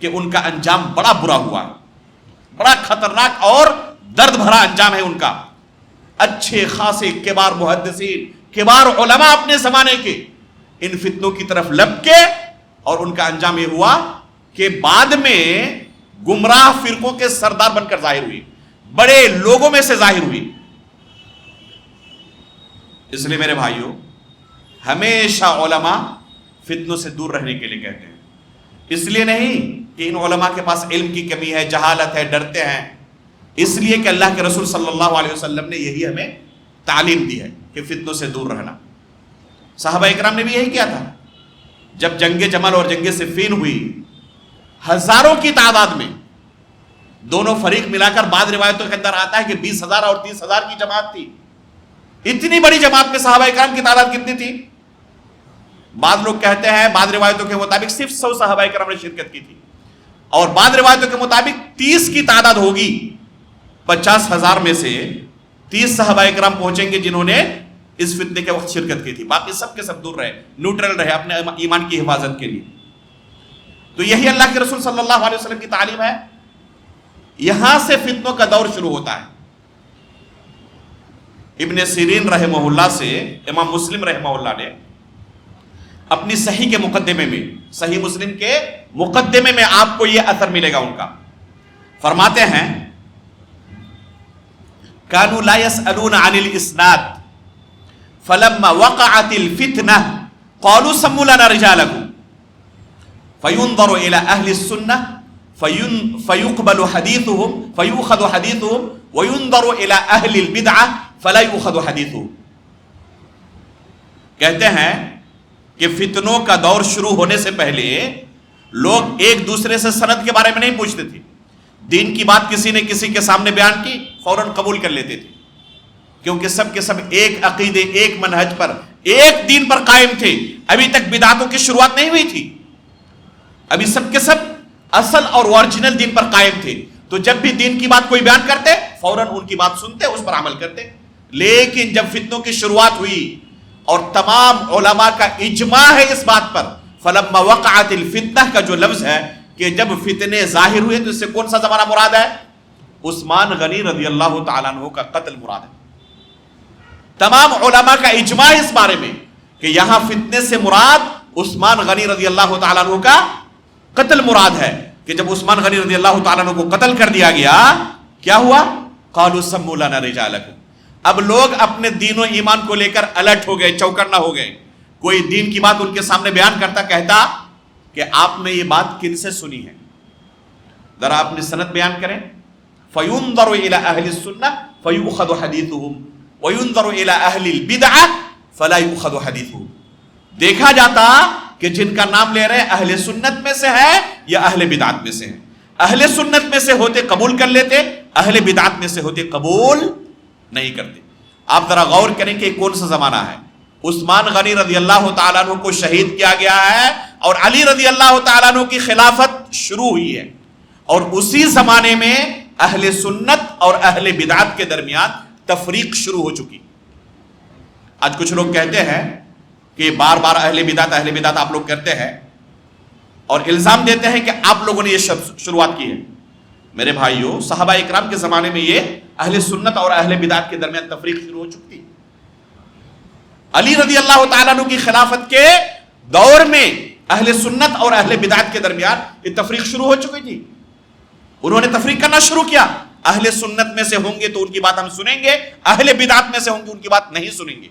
کہ ان کا انجام بڑا برا ہوا ہے، بڑا خطرناک اور درد بھرا انجام ہے ان کا. اچھے خاصے کبار محدثین، کبار علماء اپنے زمانے کے ان فتنوں کی طرف لپکے اور ان کا انجام یہ ہوا کہ بعد میں گمراہ فرقوں کے سردار بن کر ظاہر ہوئی، بڑے لوگوں میں سے ظاہر ہوئی. اس لیے میرے بھائیوں، ہمیشہ علماء فتنوں سے دور رہنے کے لیے کہتے ہیں. اس لیے نہیں کہ ان علماء کے پاس علم کی کمی ہے، جہالت ہے، ڈرتے ہیں، اس لیے کہ اللہ کے رسول صلی اللہ علیہ وسلم نے یہی ہمیں تعلیم دی ہے کہ فتنوں سے دور رہنا. صحابہ اکرام نے بھی یہی کیا تھا. جب جنگ جمل اور جنگ صفین ہوئی، ہزاروں کی تعداد میں دونوں فریق ملا کر، بعض روایتوں کے اندر آتا ہے کہ 20,000 اور 30,000 کی جماعت تھی. اتنی بڑی جماعت میں صحابہ اکرام کی تعداد کتنی تھی؟ بعض لوگ کہتے ہیں، بعض روایتوں کے مطابق صرف 100 صحابہ اکرام نے شرکت کی تھی، اور بعض روایتوں کے مطابق 30 کی تعداد ہوگی. 50,000 میں سے 30 صحابہ اکرام پہنچیں گے جنہوں نے اس فتنے کے وقت شرکت کی تھی. باقی سب کے سب دور رہے، نیوٹرل رہے اپنے ایمان کی حفاظت کے لیے. تو یہی اللہ کے رسول صلی اللہ علیہ وسلم کی تعلیم ہے. یہاں سے فتنوں کا دور شروع ہوتا ہے. ابن سیرین رحمہ اللہ سے امام مسلم رحمہ اللہ نے اپنی صحیح کے مقدمے میں، صحیح مسلم کے مقدمے میں آپ کو یہ اثر ملے گا ان کا. فرماتے ہیں کانوا لا يسألون عن الاسناد فلما وقعت الفتنة قالوا سموا لنا رجالكم فينظر الى اهل السنة فيقبل حديثهم فيؤخذ حديثهم وينظر الى اهل البدعة فلا يؤخذ حديثهم. کہتے ہیں کہ فتنوں کا دور شروع ہونے سے پہلے لوگ ایک دوسرے سے سند کے بارے میں نہیں پوچھتے تھے. دین کی بات کسی نے کسی کے سامنے بیان کی، فوراً قبول کر لیتے تھے، کیونکہ سب کے سب ایک عقیدے، ایک منہج پر، ایک دین پر قائم تھے. ابھی تک بدعتوں کی شروعات نہیں ہوئی تھی، ابھی سب کے سب اصل اور اوریجنل دین پر قائم تھے. تو جب بھی دین کی بات کوئی بیان کرتے، فوراً ان کی بات سنتے، اس پر عمل کرتے. لیکن جب فتنوں کی شروعات ہوئی اور تمام علماء کا اجماع ہے اس بات پر، فلما وقعت الفتنہ کا جو لفظ ہے کہ جب فتنے ظاہر ہوئے، تو اس سے کون سا زمانہ مراد ہے؟ عثمان غنی رضی اللہ تعالیٰ عنہ کا قتل مراد ہے. تمام علماء کا اجماع اس بارے میں کہ یہاں فتنے سے مراد عثمان غنی رضی اللہ تعالیٰ عنہ کا قتل مراد ہے. کہ جب عثمان غنی رضی اللہ تعالیٰ عنہ کو قتل کر دیا گیا، کیا ہوا؟ قالوا سموا لنا رجالکم. اب لوگ اپنے دین و ایمان کو لے کر الرٹ ہو گئے، چوکنا ہو گئے. کوئی دین کی بات ان کے سامنے بیان کرتا، کہتا کہ آپ نے یہ بات کن سے سنی ہے، ذرا اپنی سند بیان کریں. فَيُنظَرُ إِلَىٰ أَهْلِ السُّنَّةِ فَيُؤْخَذُ حَدِيثُهُمْ وَيُنظَرُ إِلَىٰ أَهْلِ الْبِدْعَةِ فَلَا يُؤْخَذُ حَدِيثُهُمْ. دیکھا جاتا کہ جن کا نام لے رہے اہل سنت میں سے ہے یا اہل بدعت میں سے ہے. اہل سنت میں سے ہوتے قبول کر لیتے، اہل بدعت میں سے ہوتے قبول نہیں کرتے. آپ ذرا غور کریں کہ کون سا زمانہ ہے. عثمان غنی رضی اللہ تعالیٰ عنہ کو شہید کیا گیا ہے اور علی رضی اللہ تعالیٰ عنہ کی خلافت شروع ہوئی ہے، اور اسی زمانے میں اہل سنت اور اہل بدعت کے درمیان تفریق شروع ہو چکی. آج کچھ لوگ کہتے ہیں کہ بار بار اہل بدعت آپ لوگ کرتے ہیں اور الزام دیتے ہیں کہ آپ لوگوں نے یہ شروعات کی ہے. میرے بھائیوں، صحابہ اکرام کے زمانے میں یہ اہل سنت اور اہل بدعت کے درمیان تفریق شروع ہو چکی. علی رضی اللہ تعالیٰ عنہ کی خلافت کے دور میں اہل سنت اور اہل بدعت کے درمیان یہ تفریق شروع ہو چکی تھی. انہوں نے تفریق کرنا شروع کیا. اہل سنت میں سے ہوں گے تو ان کی بات ہم سنیں گے، اہل بدعت میں سے ہوں گے ان کی بات نہیں سنیں گے.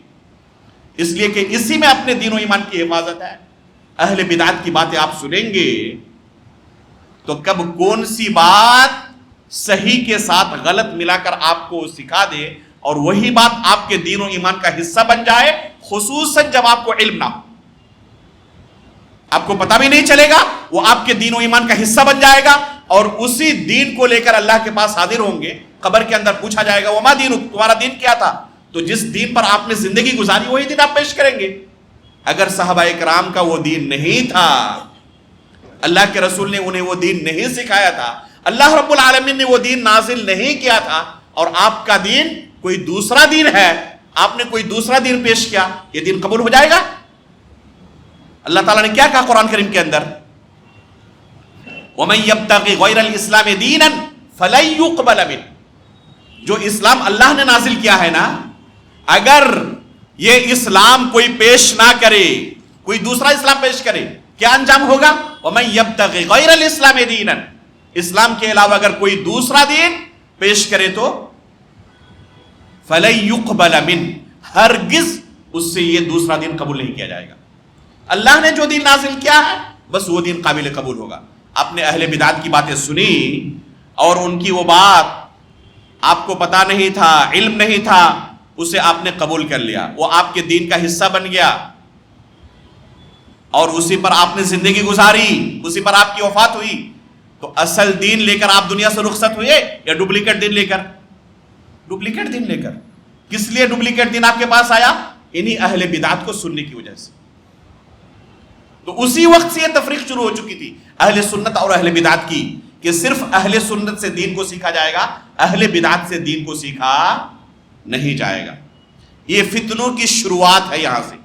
اس لیے کہ اسی میں اپنے دین و ایمان کی حفاظت ہے. اہل بدعت کی باتیں آپ سنیں گے تو کب کون سی بات صحیح کے ساتھ غلط ملا کر آپ کو سکھا دے اور وہی بات آپ کے دین و ایمان کا حصہ بن جائے، خصوصاً جب آپ کو علم نہ ہو، آپ کو پتہ بھی نہیں چلے گا، وہ آپ کے دین و ایمان کا حصہ بن جائے گا اور اسی دین کو لے کر اللہ کے پاس حاضر ہوں گے. قبر کے اندر پوچھا جائے گا وما دینک، تمہارا دین کیا تھا؟ تو جس دین پر آپ نے زندگی گزاری وہی دین آپ پیش کریں گے. اگر صحابہ کرام کا وہ دین نہیں تھا، اللہ کے رسول نے انہیں وہ دین نہیں سکھایا تھا، اللہ رب العالمین نے وہ دین نازل نہیں کیا تھا، اور آپ کا دین کوئی دوسرا دین ہے، آپ نے کوئی دوسرا دین پیش کیا، یہ دین قبول ہو جائے گا؟ اللہ تعالیٰ نے کیا کہا قرآن کریم کے اندر؟ وَمَن يَبْتَغِ غَيْرَ الْإِسْلَامِ دِينًا فَلَن يُقْبَلَ مِنْهُ. جو اسلام اللہ نے نازل کیا ہے نا، اگر یہ اسلام کوئی پیش نہ کرے، کوئی دوسرا اسلام پیش کرے، کیا انجام ہوگا؟ وَمَن يَبْتَغِ غَيْرَ الْإِسْلَامِ دِينًا. اسلام کے علاوہ اگر کوئی دوسرا دین پیش کرے تو فَلَن يُقْبَلَ مِنْهُ، ہرگز اس سے یہ دوسرا دین قبول نہیں کیا جائے گا. اللہ نے جو دین نازل کیا ہے بس وہ دین قابل قبول ہوگا. آپ نے اہل بدعت کی باتیں سنی اور ان کی وہ بات آپ کو پتا نہیں تھا، علم نہیں تھا، اسے آپ نے قبول کر لیا، وہ آپ کے دین کا حصہ بن گیا. اور اسی پر آپ نے زندگی گزاری، اسی پر آپ کی وفات ہوئی، تو اصل دین لے کر آپ دنیا سے رخصت ہوئے یا ڈپلیکیٹ دین لے کر؟ ڈپلیکیٹ دین لے کر۔ کس لیے ڈپلیکیٹ دین آپ کے پاس آیا؟ انہی اہل بدعت کو سننے کی وجہ سے۔ تو اسی وقت سے یہ تفریق شروع ہو چکی تھی اہل سنت اور اہل بدعت کی، کہ صرف اہل سنت سے دین کو سیکھا جائے گا، اہل بدعت سے دین کو سیکھا نہیں جائے گا۔ یہ فتنوں کی شروعات ہے یہاں سے۔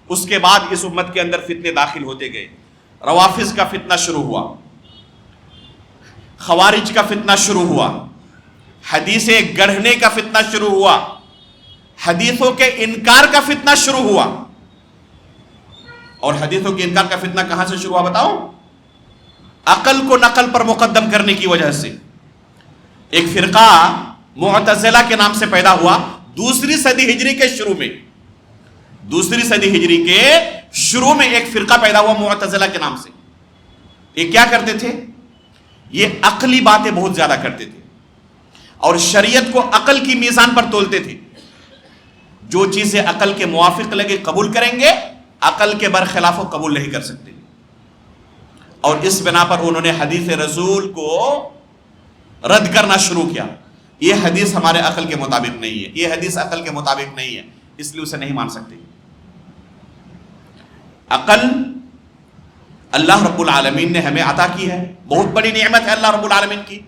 اس کے بعد اس امت کے اندر فتنے داخل ہوتے گئے، روافض کا فتنہ شروع ہوا، خوارج کا فتنہ شروع ہوا، حدیثیں گڑھنے کا فتنہ شروع ہوا، حدیثوں کے انکار کا فتنہ شروع ہوا۔ اور حدیثوں کے انکار کا فتنہ کہاں سے شروع ہوا بتاؤ؟ عقل کو نقل پر مقدم کرنے کی وجہ سے۔ ایک فرقہ معتزلہ کے نام سے پیدا ہوا دوسری صدی ہجری کے شروع میں۔ دوسری صدی ہجری کے شروع میں ایک فرقہ پیدا ہوا معتزلہ کے نام سے۔ یہ کیا کرتے تھے؟ یہ عقلی باتیں بہت زیادہ کرتے تھے اور شریعت کو عقل کی میزان پر تولتے تھے۔ جو چیزیں عقل کے موافق لگے قبول کریں گے، عقل کے برخلاف وہ قبول نہیں کر سکتے۔ اور اس بنا پر انہوں نے حدیث رسول کو رد کرنا شروع کیا۔ یہ حدیث ہمارے عقل کے مطابق نہیں ہے، یہ حدیث عقل کے مطابق نہیں ہے، اس لیے اسے نہیں مان سکتے۔ عقل اللہ رب العالمین نے ہمیں عطا کی ہے، بہت بڑی نعمت ہے اللہ رب العالمین کی۔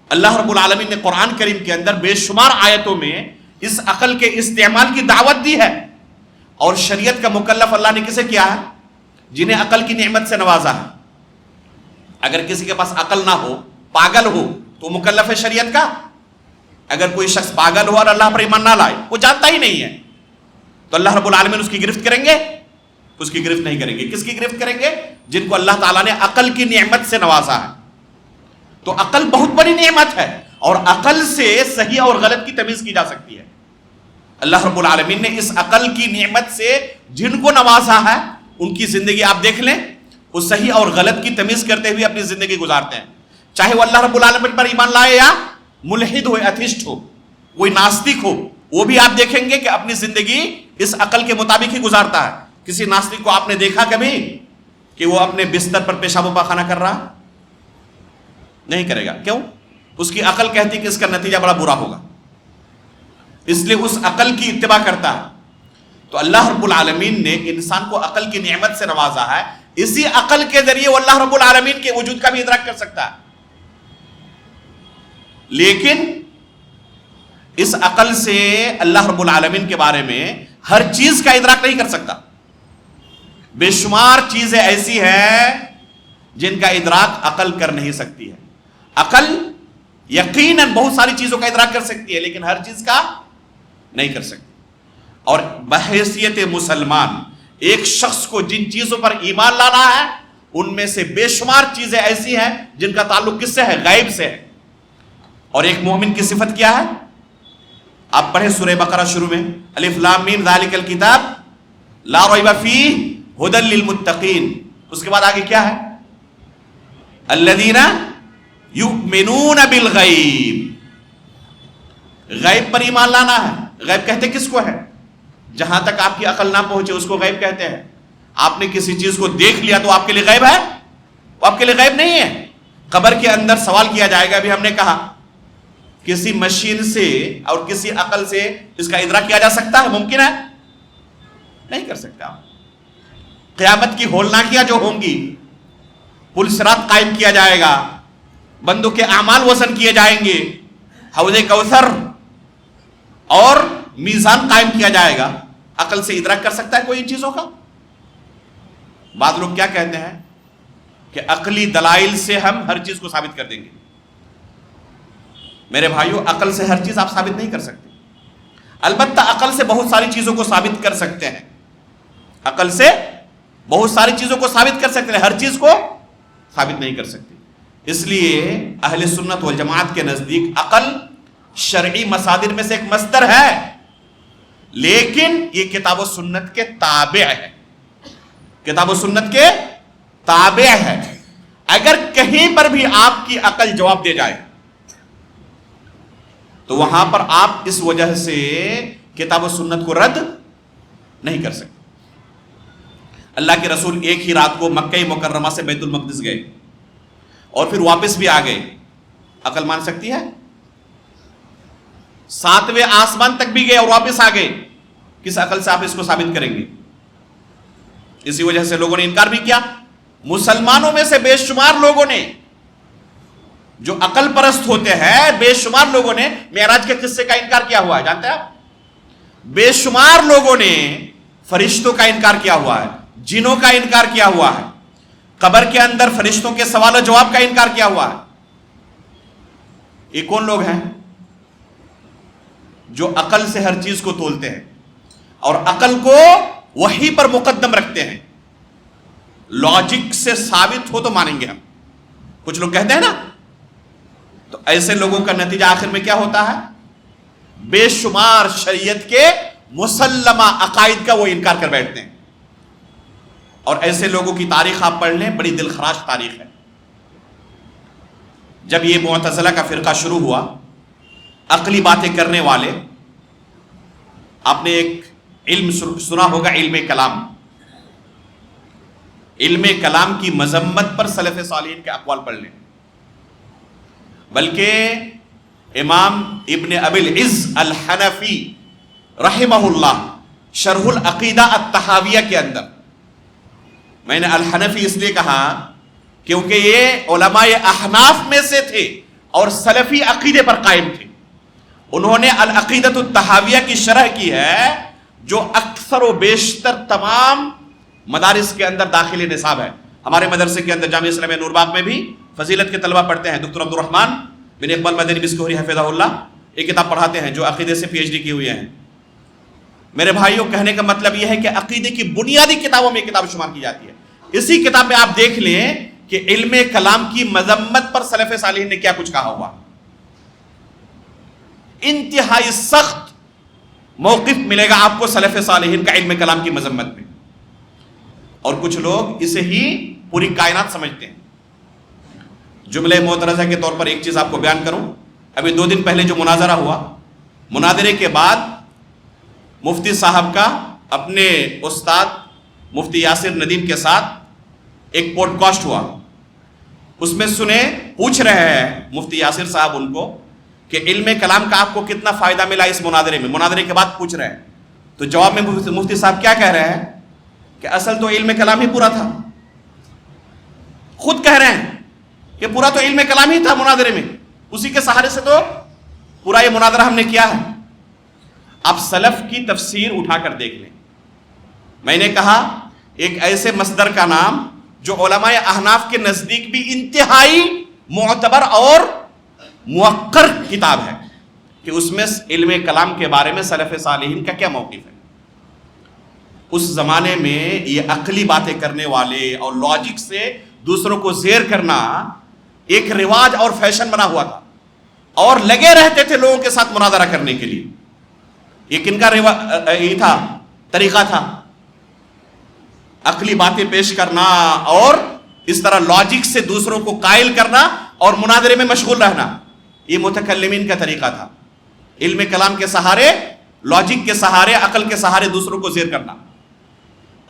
اللہ رب العالمین نے قرآن کریم کے اندر بے شمار آیتوں میں اس عقل کے استعمال کی دعوت دی ہے۔ اور شریعت کا مکلف اللہ نے کسے کیا ہے؟ جنہیں عقل کی نعمت سے نوازا ہے۔ اگر کسی کے پاس عقل نہ ہو، پاگل ہو، تو مکلف ہے شریعت کا؟ اگر کوئی شخص پاگل ہو اور اللہ پر ایمان نہ لائے، وہ جانتا ہی نہیں ہے، تو اللہ رب العالمین اس کی گرفت کریں گے؟ اس کی گرفت نہیں کریں گے۔ کس کی گرفت کریں گے؟ جن کو اللہ تعالیٰ نے عقل کی نعمت سے نوازا ہے۔ تو عقل بہت بڑی نعمت ہے، اور عقل سے صحیح اور غلط کی تمیز کی جا سکتی ہے۔ اللہ رب العالمین نے اس عقل کی نعمت سے جن کو نوازا ہے، ان کی زندگی آپ دیکھ لیں، وہ صحیح اور غلط کی تمیز کرتے ہوئے اپنی زندگی گزارتے ہیں، چاہے وہ اللہ رب العالمین پر ایمان لائے یا ملحد ہو، ایتھسٹ ہو، کوئی ناستک ہو، وہ بھی آپ دیکھیں گے کہ اپنی زندگی اس عقل کے مطابق ہی گزارتا ہے۔ کسی ناستک کو آپ نے دیکھا کبھی کہ وہ اپنے بستر پر پیشاب و پاخانہ کر رہا؟ نہیں کرے گا۔ کیوں؟ اس کی عقل کہتی کہ اس کا نتیجہ بڑا برا ہوگا، اس لیے اس عقل کی اتباع کرتا ہے۔ تو اللہ رب العالمین نے انسان کو عقل کی نعمت سے نوازا ہے، اسی عقل کے ذریعے وہ اللہ رب العالمین کے وجود کا بھی ادراک کر سکتا ہے۔ لیکن اس عقل سے اللہ رب العالمین کے بارے میں ہر چیز کا ادراک نہیں کر سکتا۔ بے شمار چیزیں ایسی ہیں جن کا ادراک عقل کر نہیں سکتی ہے۔ عقل یقیناً بہت ساری چیزوں کا ادراک کر سکتی ہے، لیکن ہر چیز کا نہیں کر سکتی۔ اور بحیثیت مسلمان ایک شخص کو جن چیزوں پر ایمان لانا ہے، ان میں سے بے شمار چیزیں ایسی ہیں جن کا تعلق کس سے ہے؟ غیب سے ہے۔ اور ایک مومن کی صفت کیا ہے؟ آپ پڑھیں سورہ بقرہ شروع میں، الف لام میم ذالک الکتاب لا ریب فیہ ھدی للمتقین۔ اس کے بعد آگے کیا ہے؟ الذین یؤمنون بالغیب۔ غیب پر ایمان لانا ہے۔ غیب کہتے کس کو ہے؟ جہاں تک آپ کی عقل نہ پہنچے اس کو غیب کہتے ہیں۔ آپ نے کسی چیز کو دیکھ لیا تو آپ کے لیے غیب ہے؟ وہ آپ کے لیے غیب نہیں ہے۔ قبر کے اندر سوال کیا جائے گا، ابھی ہم نے کہا کسی مشین سے اور کسی عقل سے اس کا ادراک کیا جا سکتا ہے؟ ممکن ہے؟ نہیں کر سکتا۔ قیامت کی ہولناکیاں جو ہوں گی، پل صراط قائم کیا جائے گا، بندوں کے اعمال وزن کیے جائیں گے، حوض کوثر اور میزان قائم کیا جائے گا، عقل سے ادراک کر سکتا ہے کوئی ان چیزوں کا؟ بعض لوگ کیا کہتے ہیں کہ عقلی دلائل سے ہم ہر چیز کو ثابت کر دیں گے۔ میرے بھائیو، عقل سے ہر چیز آپ ثابت نہیں کر سکتے۔ البتہ عقل سے بہت ساری چیزوں کو ثابت کر سکتے ہیں، عقل سے بہت ساری چیزوں کو ثابت کر سکتے ہیں، ہر چیز کو ثابت نہیں کر سکتے۔ اس لیے اہل سنت والجماعت کے نزدیک عقل شرعی مصادر میں سے ایک مصدر ہے، لیکن یہ کتاب و سنت کے تابع ہے، کتاب و سنت کے تابع ہے۔ اگر کہیں پر بھی آپ کی عقل جواب دے جائے تو وہاں پر آپ اس وجہ سے کتاب و سنت کو رد نہیں کر سکتے۔ اللہ کے رسول ایک ہی رات کو مکہ مکرمہ سے بیت المقدس گئے اور پھر واپس بھی آ گئے، عقل مان سکتی ہے؟ 7ویں آسمان تک بھی گئے اور واپس آ گئے، کس عقل سے آپ اس کو ثابت کریں گے؟ اسی وجہ سے لوگوں نے انکار بھی کیا. مسلمانوں میں سے بے شمار لوگوں نے جو عقل پرست ہوتے ہیں، بے شمار لوگوں نے معراج کے قصے کا انکار کیا ہوا ہے. جانتے ہیں آپ؟ بے شمار لوگوں نے فرشتوں کا انکار کیا ہوا ہے، جنوں کا انکار کیا ہوا ہے، قبر کے اندر فرشتوں کے سوال و جواب کا انکار کیا ہوا ہے. یہ کون لوگ ہیں؟ جو عقل سے ہر چیز کو تولتے ہیں اور عقل کو وحی پر مقدم رکھتے ہیں. لاجک سے ثابت ہو تو مانیں گے ہم. کچھ لوگ کہتے ہیں نا، تو ایسے لوگوں کا نتیجہ آخر میں کیا ہوتا ہے؟ بے شمار شریعت کے مسلمہ عقائد کا وہ انکار کر بیٹھتے ہیں. اور ایسے لوگوں کی تاریخ آپ پڑھ لیں، بڑی دلخراش تاریخ ہے. جب یہ معتزلہ کا فرقہ شروع ہوا، عقلی باتیں کرنے والے، آپ نے ایک علم سنا ہوگا، علم کلام. علم کلام کی مذمت پر سلف صالحین کے اقوال پڑھ لیں. بلکہ امام ابن ابی العز الحنفی رحمہ اللہ شرح العقیدہ الطحاویہ کے اندر، میں نے الحنفی اس لیے کہا کیونکہ یہ علماء احناف میں سے تھے اور سلفی عقیدے پر قائم تھے. انہوں نے العقیدۃ الطحاویہ کی شرح کی ہے، جو اکثر و بیشتر تمام مدارس کے اندر داخل نصاب ہے. ہمارے مدرسے کے اندر جامعہ اسلامیہ نور باغ میں بھی فضیلت کے طلبہ پڑھتے ہیں. دکتر عبد الرحمن بن اقبال مدنی بسکوری حفظہ اللہ ایک کتاب پڑھاتے ہیں جو عقیدے سے PhD کیے ہوئے ہیں. میرے بھائیوں، کہنے کا مطلب یہ ہے کہ عقیدے کی بنیادی کتابوں میں کتاب شمار کی جاتی ہے. اسی کتاب میں آپ دیکھ لیں کہ علم کلام کی مذمت پر سلف صالحین نے کیا کچھ کہا ہوا. انتہائی سخت موقف ملے گا آپ کو سلف صالحین کا علم کلام کی مذمت میں. اور کچھ لوگ اسے ہی پوری کائنات سمجھتے ہیں. جملہ معترضہ کے طور پر ایک چیز آپ کو بیان کروں. ابھی 2 دن پہلے جو مناظرہ ہوا، مناظرے کے بعد مفتی صاحب کا اپنے استاد مفتی یاسر ندیم کے ساتھ ایک پوڈ کاسٹ ہوا. اس میں پوچھ رہے ہیں مفتی یاسر صاحب ان کو کہ علم کلام کا آپ کو کتنا فائدہ ملا اس مناظرے میں. مناظرے کے بعد پوچھ رہے ہیں، تو جواب میں مفتی صاحب کیا کہہ رہے ہیں کہ اصل تو علم کلام ہی پورا تھا. خود کہہ رہے ہیں کہ پورا تو علم کلام ہی تھا مناظرے میں، اسی کے سہارے سے تو پورا یہ مناظرہ ہم نے کیا ہے. آپ سلف کی تفسیر اٹھا کر دیکھ لیں. میں نے کہا ایک ایسے مصدر کا نام جو علماء احناف کے نزدیک بھی انتہائی معتبر اور موقر کتاب ہے، کہ اس میں علم کلام کے بارے میں سلف صالحین کا کیا موقف ہے. اس زمانے میں یہ عقلی باتیں کرنے والے اور لاجک سے دوسروں کو زیر کرنا ایک رواج اور فیشن بنا ہوا تھا، اور لگے رہتے تھے لوگوں کے ساتھ مناظرہ کرنے کے لیے. یہ کن کا یہ تھا، طریقہ تھا، عقلی باتیں پیش کرنا اور اس طرح لاجک سے دوسروں کو قائل کرنا اور مناظرے میں مشغول رہنا. یہ متکلمین کا طریقہ تھا، علم کلام کے سہارے، لاجک کے سہارے، عقل کے سہارے دوسروں کو زیر کرنا.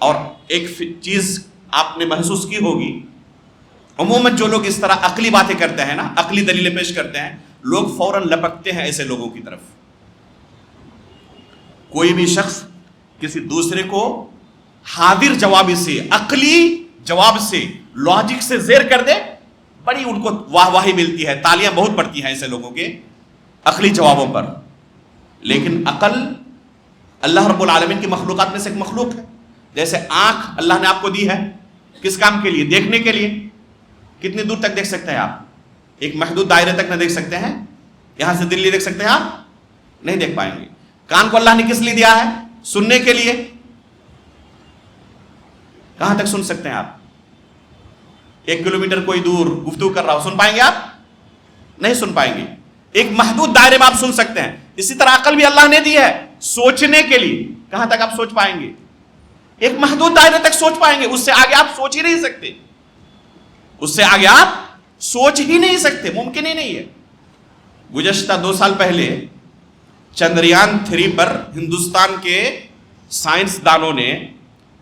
اور ایک چیز آپ نے محسوس کی ہوگی، عموماً جو لوگ اس طرح عقلی باتیں کرتے ہیں نا، عقلی دلیلیں پیش کرتے ہیں، لوگ فوراً لپکتے ہیں ایسے لوگوں کی طرف. کوئی بھی شخص کسی دوسرے کو حاضر جوابی سے، عقلی جواب سے، لاجک سے زیر کر دے، بڑی ان کو واہ واہی ملتی ہے، تالیاں بہت پڑتی ہیں ایسے لوگوں کے عقلی جوابوں پر. لیکن عقل اللہ رب العالمین کی مخلوقات میں سے ایک مخلوق ہے. جیسے آنکھ اللہ نے آپ کو دی ہے، کس کام کے لیے؟ دیکھنے کے لیے. کتنی دور تک دیکھ سکتے ہیں آپ؟ ایک محدود دائرے تک نہ دیکھ سکتے ہیں. یہاں سے دلی دیکھ سکتے ہیں آپ؟ نہیں دیکھ پائیں گے. کان کو اللہ نے کس لیے دیا ہے؟ سننے کے لیے. کہاں تک سن سکتے ہیں آپ؟ 1 کلومیٹر کوئی دور گفتگو کر رہا ہو، سن پائیں گے آپ؟ نہیں سن پائیں گے. ایک محدود دائرے میں آپ سن سکتے ہیں. اسی طرح عقل بھی اللہ نے دی ہے سوچنے کے لیے. کہاں تک آپ سوچ پائیں گے؟ ایک محدود دائرے تک سوچ پائیں گے، اس سے آگے آپ سوچ ہی نہیں سکتے. اس سے آگے آپ سوچ ہی نہیں سکتے، ممکن ہی نہیں ہے. گزشتہ 2 سال پہلے چندریان 3 پر ہندوستان کے سائنس دانوں نے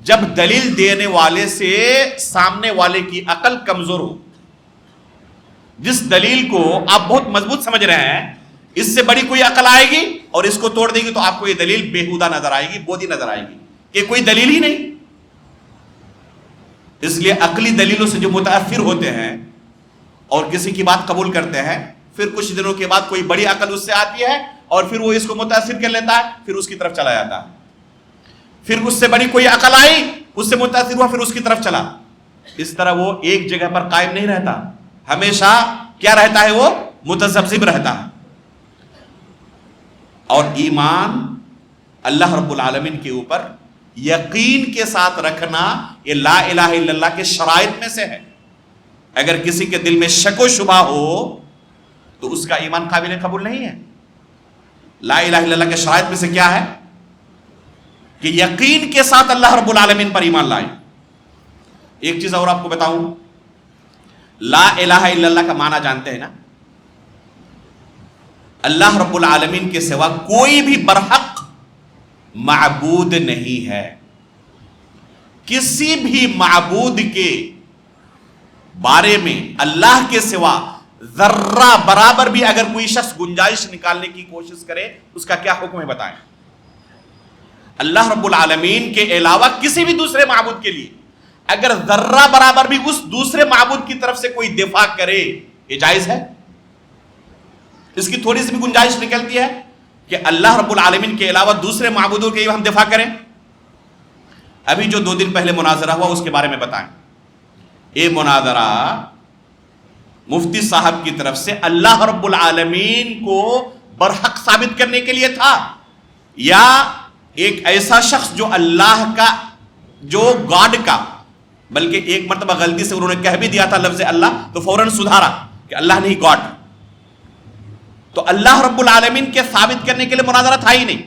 جب دلیل دینے والے سے سامنے والے کی عقل کمزور ہو. جس دلیل کو آپ بہت مضبوط سمجھ رہے ہیں اس سے بڑی کوئی عقل آئے گی اور اس کو توڑ دے گی تو آپ کو یہ دلیل بےہودہ نظر آئے گی, بودی نظر آئے گی کہ کوئی دلیل ہی نہیں. اس لیے عقلی دلیلوں سے جو متاثر ہوتے ہیں اور کسی کی بات قبول کرتے ہیں, پھر کچھ دنوں کے بعد کوئی بڑی عقل اس سے آتی ہے اور پھر وہ اس کو متاثر کر لیتا ہے, پھر اس کی طرف چلا جاتا ہے. پھر اس سے بڑی کوئی عقل آئی, اس سے متاثر ہوا, پھر اس کی طرف چلا. اس طرح وہ ایک جگہ پر قائم نہیں رہتا, ہمیشہ کیا رہتا ہے, وہ متذبذب رہتا ہے. اور ایمان اللہ رب العالمین کے اوپر یقین کے ساتھ رکھنا یہ لا الہ الا اللہ کے شرائط میں سے ہے. اگر کسی کے دل میں شک و شبہ ہو تو اس کا ایمان قابل قبول نہیں ہے. لا الہ الا اللہ کے شرائط میں سے کیا ہے کہ یقین کے ساتھ اللہ رب العالمین پر ایمان لائے. ایک چیز اور آپ کو بتاؤں, لا الہ الا اللہ کا معنی جانتے ہیں نا, اللہ رب العالمین کے سوا کوئی بھی برحق معبود نہیں ہے. کسی بھی معبود کے بارے میں اللہ کے سوا ذرہ برابر بھی اگر کوئی شخص گنجائش نکالنے کی کوشش کرے اس کا کیا حکم ہے بتائیں. اللہ رب العالمین کے علاوہ کسی بھی دوسرے معبود کے لیے اگر ذرہ برابر بھی اس دوسرے معبود کی طرف سے کوئی دفاع کرے یہ جائز ہے؟ اس کی تھوڑی سی بھی گنجائش نکلتی ہے کہ اللہ رب العالمین کے علاوہ دوسرے معبودوں کے لیے ہم دفاع کریں؟ ابھی جو 2 دن پہلے مناظرہ ہوا اس کے بارے میں بتائیں. یہ مناظرہ مفتی صاحب کی طرف سے اللہ رب العالمین کو برحق ثابت کرنے کے لیے تھا, یا ایک ایسا شخص جو اللہ کا, جو گاڈ کا, بلکہ ایک مرتبہ غلطی سے انہوں نے کہہ بھی دیا تھا لفظ اللہ تو فوراً سدھارا کہ اللہ نہیں گاڈ. تو اللہ رب العالمین کے ثابت کرنے کے لیے مناظرہ تھا ہی نہیں.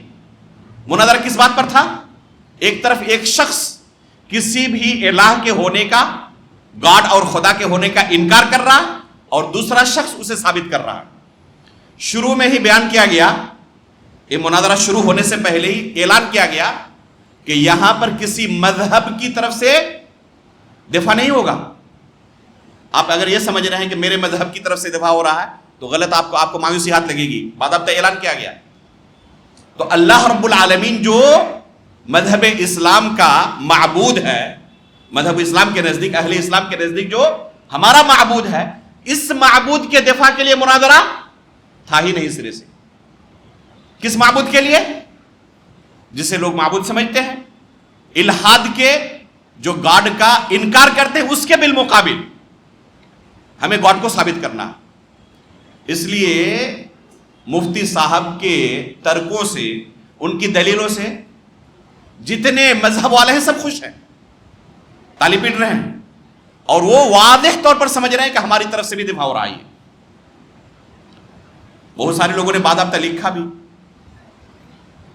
مناظرہ کس بات پر تھا؟ ایک طرف ایک شخص کسی بھی الہ کے ہونے کا, گاڈ اور خدا کے ہونے کا انکار کر رہا اور دوسرا شخص اسے ثابت کر رہا. شروع میں ہی بیان کیا گیا, یہ مناظرہ شروع ہونے سے پہلے ہی اعلان کیا گیا کہ یہاں پر کسی مذہب کی طرف سے دفاع نہیں ہوگا. آپ اگر یہ سمجھ رہے ہیں کہ میرے مذہب کی طرف سے دفاع ہو رہا ہے تو غلط, آپ کو مایوسی ہاتھ لگے گی. باضابطہ اعلان کیا گیا. تو اللہ رب العالمین جو مذہب اسلام کا معبود ہے, مذہب اسلام کے نزدیک, اہل اسلام کے نزدیک جو ہمارا معبود ہے, اس معبود کے دفاع کے لیے مناظرہ تھا ہی نہیں سرے سے. کس معبود کے لیے؟ جسے لوگ معبود سمجھتے ہیں, الہاد کے, جو گاڈ کا انکار کرتے ہیں, اس کے بالمقابل ہمیں گاڈ کو ثابت کرنا ہے. اس لیے مفتی صاحب کے ترکوں سے, ان کی دلیلوں سے جتنے مذہب والے ہیں سب خوش ہیں, تالی پیٹ رہے ہیں, اور وہ واضح طور پر سمجھ رہے ہیں کہ ہماری طرف سے بھی دفاع ہو رہا ہے. بہت سارے لوگوں نے باضابطہ لکھا بھی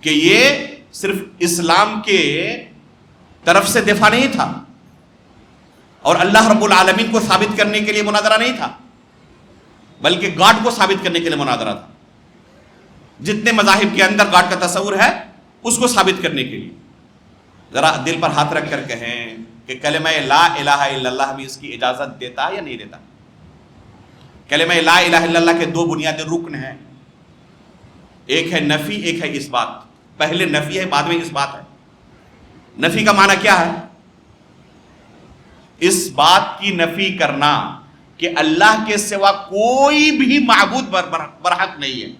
کہ یہ صرف اسلام کے طرف سے دفاع نہیں تھا اور اللہ رب العالمین کو ثابت کرنے کے لیے مناظرہ نہیں تھا, بلکہ گاڈ کو ثابت کرنے کے لیے مناظرہ تھا. جتنے مذاہب کے اندر گاڈ کا تصور ہے اس کو ثابت کرنے کے لیے. ذرا دل پر ہاتھ رکھ کر کہیں کہ کلمہ لا الہ الا اللہ بھی اس کی اجازت دیتا یا نہیں دیتا؟ کلمہ لا الہ الا اللہ کے 2 بنیادی رکن ہیں, ایک ہے نفی, ایک ہے اس بات. پہلے نفی ہے, بعد میں اس بات ہے. نفی کا معنی کیا ہے؟ اس بات کی نفی کرنا کہ اللہ کے سوا کوئی بھی معبود برحق نہیں ہے.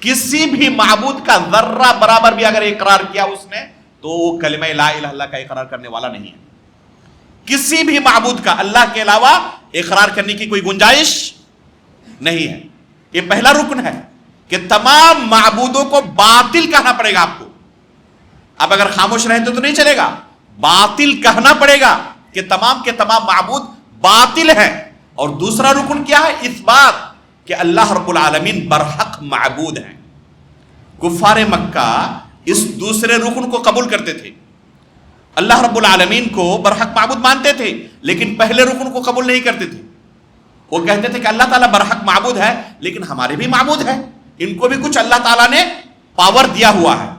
کسی بھی معبود کا ذرہ برابر بھی اگر اقرار کیا اس نے تو وہ کلمہ لا الہ الا اللہ کا اقرار کرنے والا نہیں ہے. کسی بھی معبود کا اللہ کے علاوہ اقرار کرنے کی کوئی گنجائش نہیں ہے. یہ پہلا رکن ہے کہ تمام معبودوں کو باطل کہنا پڑے گا آپ کو. اب اگر خاموش رہتے تو نہیں چلے گا, باطل کہنا پڑے گا کہ تمام کے تمام معبود باطل ہیں. اور دوسرا رکن کیا ہے؟ اس بات کہ اللہ رب العالمین برحق معبود ہیں. کفار مکہ اس دوسرے رکن کو قبول کرتے تھے, اللہ رب العالمین کو برحق معبود مانتے تھے, لیکن پہلے رکن کو قبول نہیں کرتے تھے. وہ کہتے تھے کہ اللہ تعالیٰ برحق معبود ہے لیکن ہمارے بھی معبود ہے, ان کو بھی کچھ اللہ تعالیٰ نے پاور دیا ہوا ہے.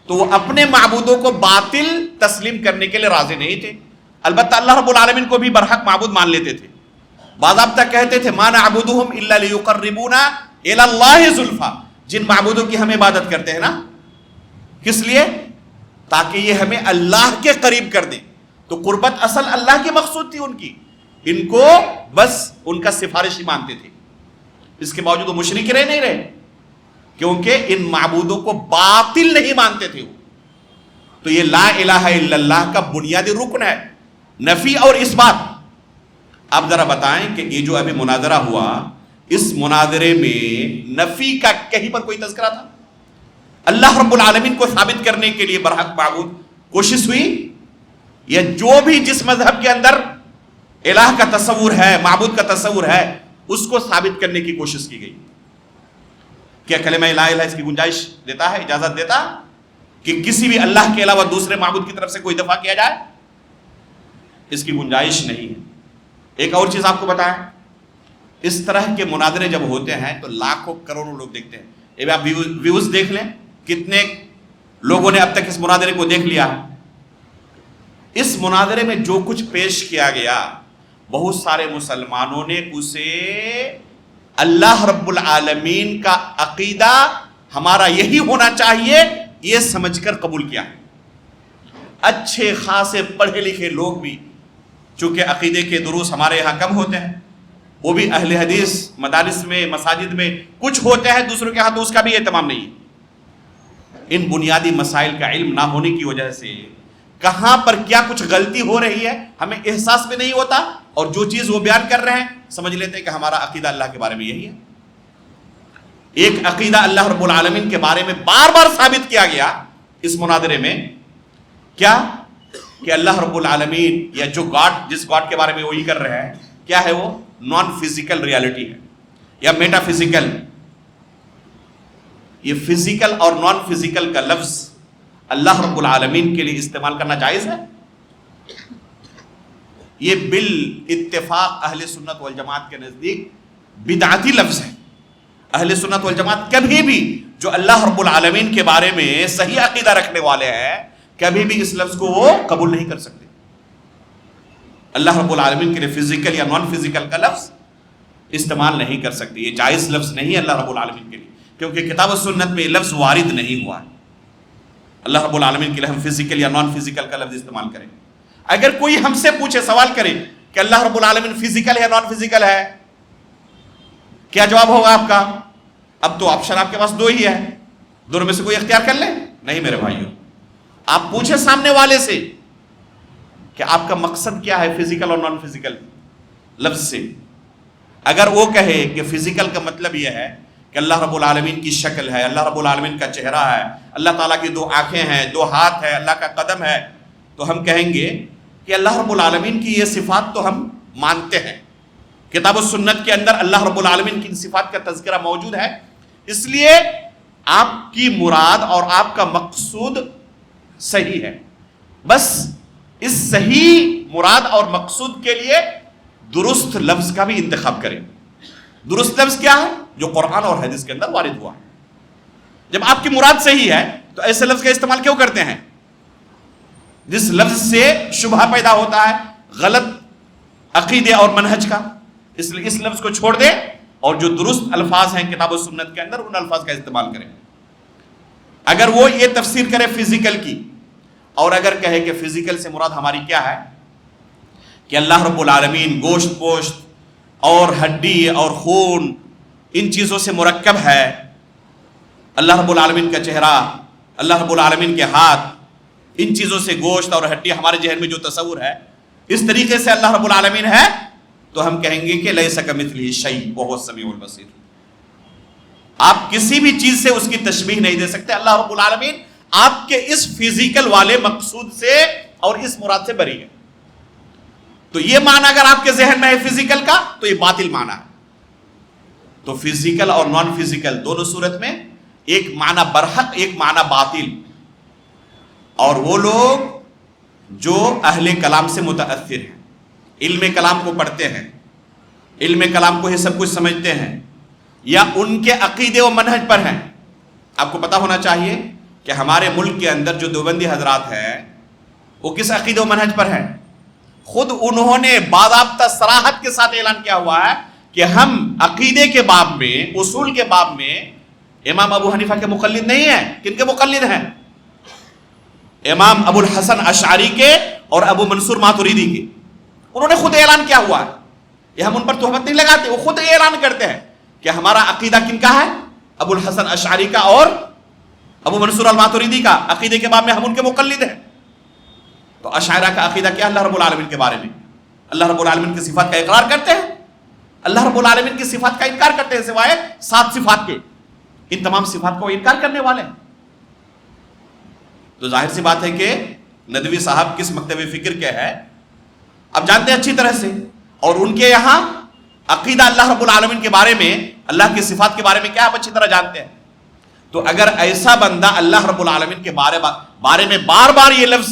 تو وہ اپنے معبودوں کو باطل تسلیم کرنے کے لیے راضی نہیں تھے. البتہ اللہ رب العالمین کو بھی برحق معبود مان لیتے تھے. باضابطہ کہتے تھے ما نعبدہم الا لیقربونا الی اللہ زلفی. جن معبودوں کی ہم عبادت کرتے ہیں نا، کس لیے؟ تاکہ یہ ہمیں اللہ کے قریب کر دیں. تو قربت اصل اللہ کی مقصود تھی ان کی، ان کو بس ان کا سفارشی مانتے تھے. اس کے باوجود وہ مشرک رہے نہیں رہے، کیونکہ ان معبودوں کو باطل نہیں مانتے تھے. تو یہ لا الہ الا اللہ کا بنیادی رکن ہے، نفی اور اثبات. آپ ذرا بتائیں کہ یہ جو ابھی مناظرہ ہوا، اس مناظرے میں نفی کا کہیں پر کوئی تذکرہ تھا؟ اللہ رب العالمین کو ثابت کرنے کے لیے برحق معبود کوشش ہوئی، یا جو بھی جس مذہب کے اندر الہ کا تصور ہے، معبود کا تصور ہے، اس کو ثابت کرنے کی کوشش کی گئی. کیا کلمہ لا الہ اس کی گنجائش دیتا ہے، اجازت دیتا کہ کسی بھی اللہ کے علاوہ دوسرے معبود کی طرف سے کوئی دفاع کیا جائے؟ اس کی گنجائش نہیں ہے. ایک اور چیز آپ کو بتائیں، اس طرح کے مناظرے جب ہوتے ہیں تو لاکھوں کروڑوں لوگ دیکھتے ہیں. اب آپ ویوز دیکھ لیں، کتنے لوگوں نے اب تک اس مناظرے کو دیکھ لیا. اس مناظرے میں جو کچھ پیش کیا گیا، بہت سارے مسلمانوں نے اسے اللہ رب العالمین کا عقیدہ ہمارا یہی ہونا چاہیے یہ سمجھ کر قبول کیا. اچھے خاصے پڑھے لکھے لوگ بھی، چونکہ عقیدے کے دروس ہمارے یہاں کم ہوتے ہیں، وہ بھی اہل حدیث مدارس میں، مساجد میں کچھ ہوتے ہیں، دوسروں کے ہاں تو اس کا بھی اہتمام نہیں. ان بنیادی مسائل کا علم نہ ہونے کی وجہ سے کہاں پر کیا کچھ غلطی ہو رہی ہے ہمیں احساس بھی نہیں ہوتا، اور جو چیز وہ بیان کر رہے ہیں سمجھ لیتے ہیں کہ ہمارا عقیدہ اللہ کے بارے میں یہی ہے. ایک عقیدہ اللہ رب العالمین کے بارے میں بار بار ثابت کیا گیا اس مناظرے میں، کیا کہ اللہ رب العالمین یا جو گاڈ، جس گاڈ کے بارے میں وہی کر رہے ہیں، کیا ہے وہ؟ نان فزیکل ریالٹی ہے یا میٹا فزیکل. یہ فزیکل اور نان فزیکل کا لفظ اللہ رب العالمین کے لیے استعمال کرنا جائز ہے؟ یہ بالاتفاق اہل سنت والجماعت کے نزدیک بدعتی لفظ ہے. اہل سنت والجماعت کبھی بھی جو اللہ رب العالمین کے بارے میں صحیح عقیدہ رکھنے والے ہیں، کبھی بھی اس لفظ کو وہ قبول نہیں کر سکتے. اللہ رب العالمین کے لیے فزیکل یا نان فزیکل کا لفظ استعمال نہیں کر سکتے. یہ جائز لفظ نہیں ہے اللہ رب العالمین کے لیے، کیونکہ کتاب و سنت میں یہ لفظ وارد نہیں ہوا ہے. اللہ رب العالمین کے لیے ہم فزیکل یا نان فزیکل کا لفظ استعمال کریں. اگر کوئی ہم سے پوچھے، سوال کرے کہ اللہ رب العالمین فزیکل ہے نان فزیکل ہے، کیا جواب ہوگا آپ کا؟ اب تو آپشن آپ کے پاس دو ہی ہے، دونوں میں سے کوئی اختیار کر لیں. نہیں میرے بھائیوں، آپ پوچھیں سامنے والے سے کہ آپ کا مقصد کیا ہے فزیکل اور نان فزیکل لفظ سے. اگر وہ کہے کہ فزیکل کا مطلب یہ ہے کہ اللہ رب العالمین کی شکل ہے، اللہ رب العالمین کا چہرہ ہے، اللہ تعالیٰ کی 2 آنکھیں ہیں، 2 ہاتھ ہے، اللہ کا قدم ہے، تو ہم کہیں گے کہ اللہ رب العالمین کی یہ صفات تو ہم مانتے ہیں، کتاب و سنت کے اندر اللہ رب العالمین کی صفات کا تذکرہ موجود ہے، اس لیے آپ کی مراد اور آپ کا مقصود صحیح ہے. بس اس صحیح مراد اور مقصود کے لیے درست لفظ کا بھی انتخاب کریں. درست لفظ کیا ہے؟ جو قرآن اور حدیث کے اندر وارد ہوا ہے. جب آپ کی مراد صحیح ہے تو ایسے لفظ کا استعمال کیوں کرتے ہیں جس لفظ سے شبہ پیدا ہوتا ہے غلط عقیدے اور منہج کا؟ اس لیے اس لفظ کو چھوڑ دیں اور جو درست الفاظ ہیں کتاب و سنت کے اندر ان الفاظ کا استعمال کریں. اگر وہ یہ تفسیر کرے فزیکل کی، اور اگر کہے کہ فزیکل سے مراد ہماری کیا ہے کہ اللہ رب العالمین گوشت پوشت اور ہڈی اور خون ان چیزوں سے مرکب ہے، اللہ رب العالمین کا چہرہ، اللہ رب العالمین کے ہاتھ، ان چیزوں سے گوشت اور ہڈی ہمارے ذہن میں جو تصور ہے اس طریقے سے اللہ رب العالمین ہے، تو ہم کہیں گے کہ لیس کمثلہ شیء وہو السمیع البصیر. آپ کسی بھی چیز سے اس کی تشبیہ نہیں دے سکتے. اللہ رب العالمین آپ کے اس فزیکل والے مقصود سے اور اس مراد سے بری ہے. تو یہ معنی اگر آپ کے ذہن میں ہے فزیکل کا تو یہ باطل معنی ہے. تو فزیکل اور نان فزیکل دونوں صورت میں ایک معنی برحق، ایک معنی باطل. اور وہ لوگ جو اہل کلام سے متاثر ہیں، علم کلام کو پڑھتے ہیں، علم کلام کو یہ سب کچھ سمجھتے ہیں، یا ان کے عقیدے و منہج پر ہیں. آپ کو پتا ہونا چاہیے کہ ہمارے ملک کے اندر جو دیوبندی حضرات ہیں وہ کس عقیدے و منہج پر ہیں؟ خود انہوں نے باضابطہ صراحت کے ساتھ اعلان کیا ہوا ہے کہ ہم عقیدے کے باب میں، اصول کے باب میں امام ابو حنیفہ کے مقلد نہیں ہیں۔ کن کے مقلد ہیں؟ امام ابو الحسن اشعری کے اور ابو منصور ماتریدی کے۔ انہوں نے خود اعلان کیا ہوا ہے، یہ ہم ان پر تہمت نہیں لگاتے، وہ خود اعلان کرتے ہیں کہ ہمارا عقیدہ کن کا ہے؟ ابو الحسن اشعری کا اور ابو منصور الماتریدی کا۔ عقیدے کے باب میں ہم ان کے مقلد ہیں۔ تو اشاعرہ کا عقیدہ کیا اللہ رب العالمین کے بارے میں؟ اللہ رب العالمین کی صفات کا اقرار کرتے ہیں، اللہ رب العالمین کی صفات کا انکار کرتے ہیں سوائے 7 صفات کے۔ ان تمام صفات کو انکار کرنے والے ہیں۔ تو ظاہر سی بات ہے کہ ندوی صاحب کس مکتب فکر کے ہے اب جانتے ہیں اچھی طرح سے، اور ان کے یہاں عقیدہ اللہ رب العالمین کے بارے میں، اللہ کی صفات کے بارے میں کیا آپ اچھی طرح جانتے ہیں۔ تو اگر ایسا بندہ اللہ رب العالمین کے بارے میں بار بار یہ لفظ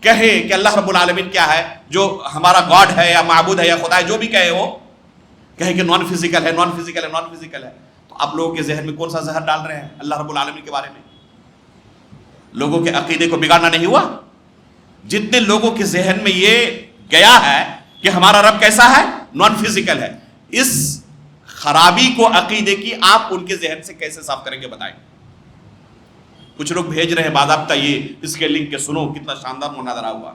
کہے کہ اللہ رب العالمین کیا ہے، جو ہمارا گاڈ ہے یا معبود ہے یا خدا ہے، جو بھی کہے وہ کہے کہ نان فزیکل ہے، نان فزیکل ہے، نان فزیکل ہے، تو آپ لوگوں کے ذہن میں کون سا زہر ڈال رہے ہیں اللہ رب العالمین کے بارے میں؟ لوگوں کے عقیدے کو بگاڑنا نہیں ہوا؟ جتنے لوگوں کے ذہن میں یہ گیا ہے کہ ہمارا رب کیسا ہے، نان فزیکل ہے، اس خرابی کو عقیدے کی آپ ان کے ذہن سے کیسے صاف کریں گے بتائیں؟ کچھ لوگ بھیج رہے ہیں باضابطہ یہ اس کے لنک کے، سنو کتنا شاندار مناظرہ ہوا،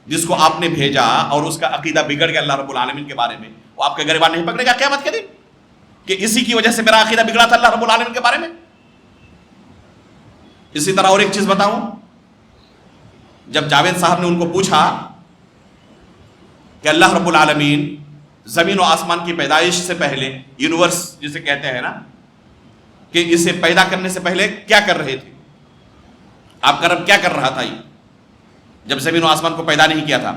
جس کو آپ نے بھیجا اور اس کا عقیدہ بگڑ گیا اللہ رب العالمین کے بارے میں، وہ آپ کے گریبان نہیں پکڑے گا قیامت کے دن کہ اسی کی وجہ سے میرا عقیدہ بگڑا تھا اللہ رب العالمین کے بارے میں؟ اسی طرح اور ایک چیز بتاؤں، جب جاوید صاحب نے ان کو پوچھا کہ اللہ رب العالمین زمین و آسمان کی پیدائش سے پہلے، یونیورس جسے کہتے ہیں نا، کہ اسے پیدا کرنے سے پہلے کیا کر رہے تھے، آپ کا رب کیا کر رہا تھا یہ جب زمین و آسمان کو پیدا نہیں کیا تھا؟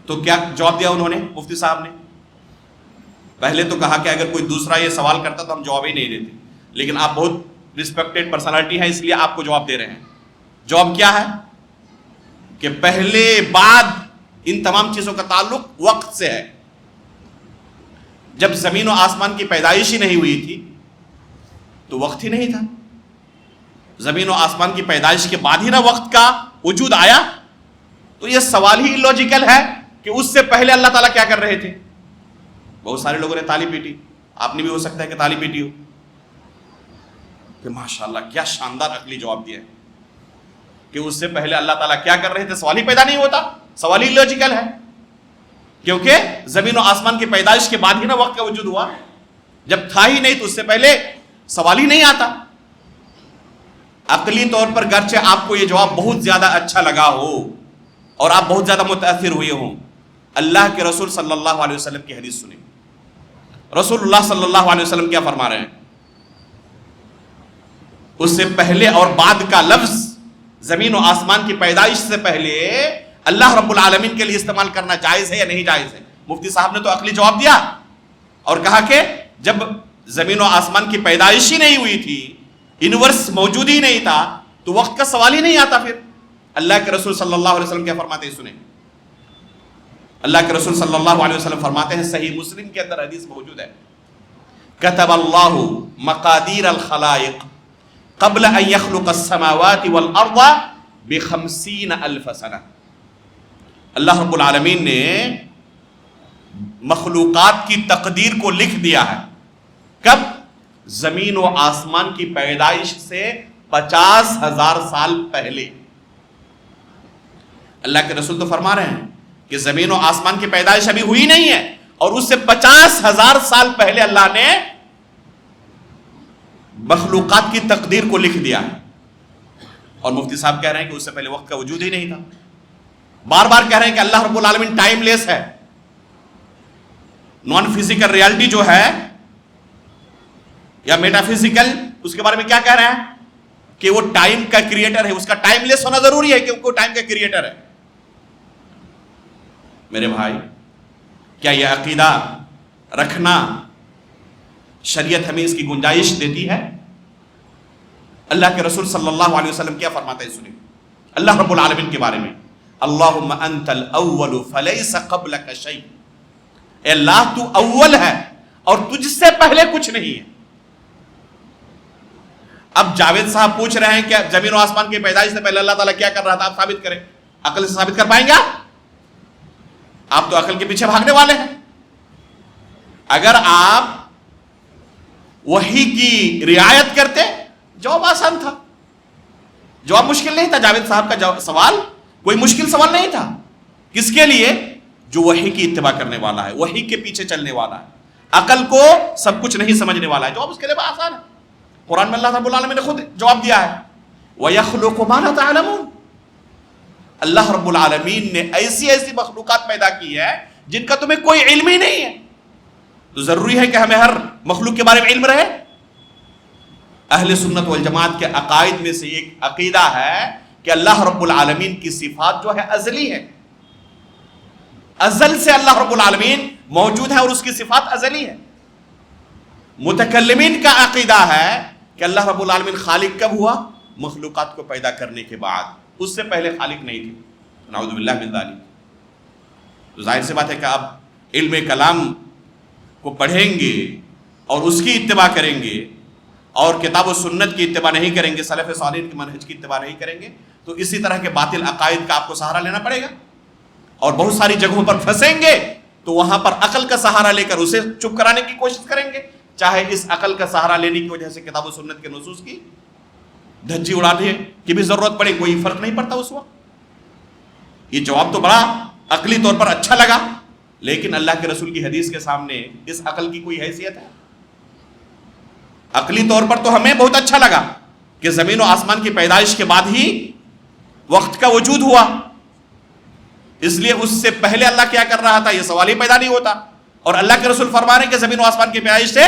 تو کیا جواب دیا انہوں نے؟ مفتی صاحب نے پہلے تو کہا کہ اگر کوئی دوسرا یہ سوال کرتا تو ہم جواب ہی نہیں دیتے، لیکن آپ بہت رسپیکٹڈ پرسنالٹی ہیں اس لیے آپ کو جواب دے رہے ہیں۔ جواب کیا ہے کہ پہلے بعد ان تمام چیزوں کا تعلق وقت سے ہے۔ جب زمین و آسمان کی پیدائش ہی نہیں ہوئی تھی تو وقت ہی نہیں تھا، زمین و آسمان کی پیدائش کے بعد ہی نہ وقت کا وجود آیا، تو یہ سوال ہی لاجیکل ہے کہ اس سے پہلے اللہ تعالیٰ کیا کر رہے تھے؟ بہت سارے لوگوں نے تالی پیٹی، آپ نے بھی ہو سکتا ہے کہ تالی پیٹی ہو کہ ماشاءاللہ کیا شاندار عقلی جواب دیا ہے کہ اس سے پہلے اللہ تعالیٰ کیا کر رہے تھے، سوال ہی پیدا نہیں ہوتا، سوال ہی لاجیکل ہے، کیونکہ زمین و آسمان کی پیدائش کے بعد ہی نہ وقت کا وجود ہوا، جب تھا ہی نہیں تو اس سے پہلے سوال ہی نہیں آتا۔ عقلی طور پر گرچہ آپ کو یہ جواب بہت زیادہ اچھا لگا ہو اور آپ بہت زیادہ متاثر ہوئے ہوں، اللہ کے رسول صلی اللہ علیہ وسلم کی حدیث سنیں۔ رسول اللہ صلی اللہ علیہ وسلم کیا فرما رہے ہیں؟ اس سے پہلے اور بعد کا لفظ زمین و آسمان کی پیدائش سے پہلے اللہ رب العالمین کے لیے استعمال کرنا جائز ہے یا نہیں جائز ہے؟ مفتی صاحب نے تو عقلی جواب دیا اور کہا کہ جب زمین و آسمان کی پیدائش ہی نہیں ہوئی تھی، یونیورس موجود ہی نہیں تھا، تو وقت کا سوال ہی نہیں آتا۔ پھر اللہ کے رسول صلی اللہ علیہ وسلم کیا فرماتے ہیں سنیں۔ اللہ کے رسول صلی اللہ علیہ وسلم فرماتے ہیں، صحیح مسلم کے اندر حدیث موجود ہے، کتب اللہ مقادیر الخلائق قبل ان يخلق السماوات والارض ب50,000 سنہ۔ اللہ رب العالمین نے مخلوقات کی تقدیر کو لکھ دیا ہے، کب؟ زمین و آسمان کی پیدائش سے 50,000 سال پہلے۔ اللہ کے رسول تو فرما رہے ہیں کہ زمین و آسمان کی پیدائش ابھی ہوئی نہیں ہے، اور اس سے 50,000 سال پہلے اللہ نے مخلوقات کی تقدیر کو لکھ دیا ہے۔ اور مفتی صاحب کہہ رہے ہیں کہ اس سے پہلے وقت کا وجود ہی نہیں تھا۔ بار بار کہہ رہے ہیں کہ اللہ رب العالمین ٹائم لیس ہے، نان فزیکل ریالٹی جو ہے یا میٹا فزیکل، اس کے بارے میں کیا کہہ رہے ہیں کہ وہ ٹائم کا کریٹر ہے، اس کا ٹائم لیس ہونا ضروری ہے کیونکہ وہ ٹائم کا کریٹر ہے۔ میرے بھائی، کیا یہ عقیدہ رکھنا شریعت ہمیں اس کی گنجائش دیتی ہے؟ اللہ کے رسول صلی اللہ علیہ وسلم کیا فرماتے ہیں سنیں اللہ رب العالمین کے بارے میں، اللہم انت الاول فلیس قبلک شیء، اے اللہ تو اول ہے اور تجھ سے پہلے کچھ نہیں ہے۔ اب جاوید صاحب پوچھ رہے ہیں کہ زمین و آسمان کی پیدائش سے پہلے اللہ تعالیٰ کیا کر رہا تھا، آپ ثابت کریں. عقل سے ثابت کر پائیں گے آپ تو عقل کے پیچھے بھاگنے والے ہیں. اگر آپ وحی کی رعایت کرتے جواب آسان تھا، جواب مشکل نہیں تھا. جاوید صاحب کا سوال کوئی مشکل سوال نہیں تھا. کس کے لیے؟ جو وحی کی اتباع کرنے والا ہے، وحی کے پیچھے چلنے والا ہے، عقل کو سب کچھ نہیں سمجھنے والا ہے. جواب اس کے لیے بہت آسان ہے. قرآن میں اللہ رب العالمین نے خود جواب دیا ہے، وَيَخْلُقُ مَا لَا تَعْلَمُونَ. اللہ رب العالمین نے ایسی ایسی مخلوقات پیدا کی ہے جن کا تمہیں کوئی علم ہی نہیں ہے. تو ضروری ہے کہ ہمیں ہر مخلوق کے بارے میں علم رہے. اہل سنت والجماعت کے عقائد میں سے ایک عقیدہ ہے کہ اللہ رب العالمین کی صفات جو ہے ازلی ہے. ازل سے اللہ رب العالمین موجود ہے اور اس کی صفات ازلی ہے. متکلمین کا عقیدہ ہے کہ اللہ رب العالمین خالق کب ہوا؟ مخلوقات کو پیدا کرنے کے بعد. اس سے پہلے خالق نہیں تھی. نعوذ باللہ من ذالک. تو ظاہر سی بات ہے کہ آپ علم کلام کو پڑھیں گے اور اس کی اتباع کریں گے اور کتاب و سنت کی اتباع نہیں کریں گے، سلف صالحین کے منہج کی اتباع نہیں کریں گے، تو اسی طرح کے باطل عقائد کا آپ کو سہارا لینا پڑے گا. اور بہت ساری جگہوں پر پھنسیں گے تو وہاں پر عقل کا سہارا لے کر اسے چپ کرانے کی کوشش کریں گے، چاہے اس عقل کا سہارا لینے کی وجہ سے کتاب و سنت کے نصوص کی دھجی اڑانے کی بھی ضرورت پڑے، کوئی فرق نہیں پڑتا اس وقت. یہ جواب تو بڑا عقلی طور پر اچھا لگا، لیکن اللہ کے رسول کی حدیث کے سامنے اس عقل کی کوئی حیثیت ہے؟ عقلی طور پر تو ہمیں بہت اچھا لگا کہ زمین و آسمان کی پیدائش کے بعد ہی وقت کا وجود ہوا، اس لیے اس سے پہلے اللہ کیا کر رہا تھا یہ سوال ہی پیدا نہیں ہوتا. اور اللہ کے رسول فرما رہے ہیں کہ زمین و آسمان کی پیدائش سے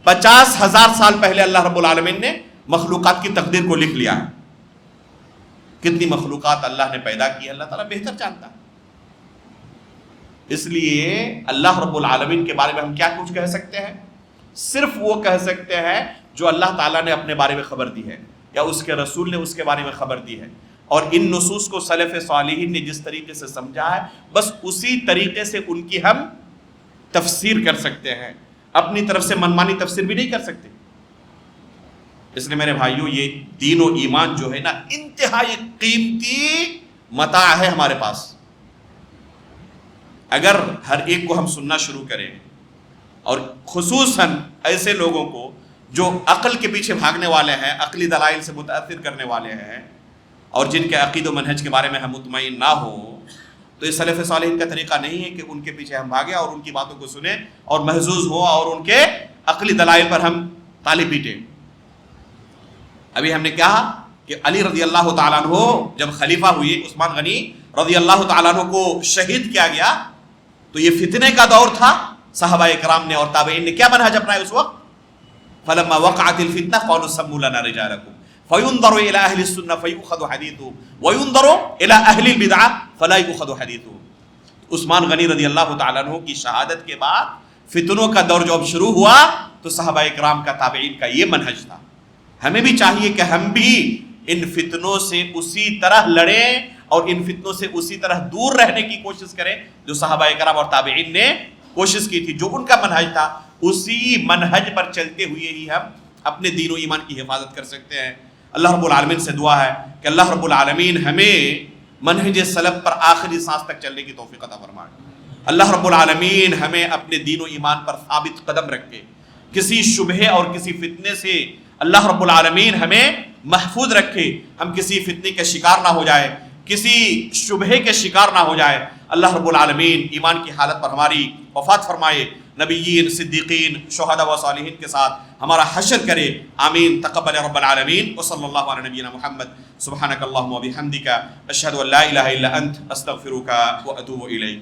50,000 سال پہلے اللہ رب العالمین نے مخلوقات کی تقدیر کو لکھ لیا ہے. کتنی مخلوقات اللہ نے پیدا کی اللہ تعالیٰ بہتر جانتا ہے. اس لیے اللہ رب العالمین کے بارے میں ہم کیا کچھ کہہ سکتے ہیں؟ صرف وہ کہہ سکتے ہیں جو اللہ تعالیٰ نے اپنے بارے میں خبر دی ہے یا اس کے رسول نے اس کے بارے میں خبر دی ہے. اور ان نصوص کو سلف صالحین نے جس طریقے سے سمجھا ہے بس اسی طریقے سے ان کی ہم تفسیر کر سکتے ہیں. اپنی طرف سے منمانی تفسیر بھی نہیں کر سکتے. اس لیے میرے بھائیوں یہ دین و ایمان جو ہے نا انتہائی قیمتی متاع ہے ہمارے پاس. اگر ہر ایک کو ہم سننا شروع کریں اور خصوصاً ایسے لوگوں کو جو عقل کے پیچھے بھاگنے والے ہیں، عقلی دلائل سے متاثر کرنے والے ہیں اور جن کے عقید و منہج کے بارے میں ہم مطمئن نہ ہوں، تو یہ سلف صالحین کا طریقہ نہیں ہے کہ ان کے پیچھے ہم بھاگیں اور ان کی باتوں کو سنیں اور محظوظ ہوں اور ان کے عقلی دلائل پر ہم تالی پیٹیں. ابھی ہم نے کہا کہ علی رضی اللہ تعالیٰ عنہ جب خلیفہ ہوئے، عثمان غنی رضی اللہ تعالیٰ عنہ کو شہید کیا گیا، تو یہ فتنے کا دور تھا. صحابہ اکرام نے اور تابعین نے کیا منہج اپنایا اس وقت؟ فلما وقعت الفتنہ قالوا سموا لنا رجالکم فَيُنْظَرُ إِلَىٰ أَهْلِ السُّنَّةِ فَيُؤْخَذُ حَدِيثُهُ وَيُنْظَرُ إِلَىٰ أَهْلِ الْبِدْعَةِ فَلَا يُؤْخَذُ حَدِيثُهُ. عثمان غنی رضی اللہ تعالیٰ عنہ کی شہادت کے بعد فتنوں کا دور جب شروع ہوا تو صحابہ اکرام کا، تابعین کا یہ منہج تھا. ہمیں بھی چاہیے کہ ہم بھی ان فتنوں سے اسی طرح لڑیں اور ان فتنوں سے اسی طرح دور رہنے کی کوشش کریں جو صحابہ اکرام اور تابعین نے کوشش کی تھی. جو ان کا منہج تھا اسی منہج پر چلتے ہوئے ہی ہم اپنے دین و ایمان کی حفاظت کر سکتے ہیں. اللہ رب العالمین سے دعا ہے کہ اللہ رب العالمین ہمیں منہج سلف پر آخری سانس تک چلنے کی توفیق عطا فرمائے. اللہ رب العالمین ہمیں اپنے دین و ایمان پر ثابت قدم رکھے. کسی شبہے اور کسی فتنے سے اللہ رب العالمین ہمیں محفوظ رکھے. ہم کسی فتنے کے شکار نہ ہو جائے، کسی شبہے کے شکار نہ ہو جائے. اللہ رب العالمین ایمان کی حالت پر ہماری وفات فرمائے، نبیین، صدیقین، شہداء و صالحین کے ساتھ ہمارا حشر کرے. آمین. تقبل رب العالمین. وصلی اللہ علی نبینا محمد. سبحانک اللہم و بحمدک، اشہد ان لا الہ الا انت، استغفرک و اتوب الیک.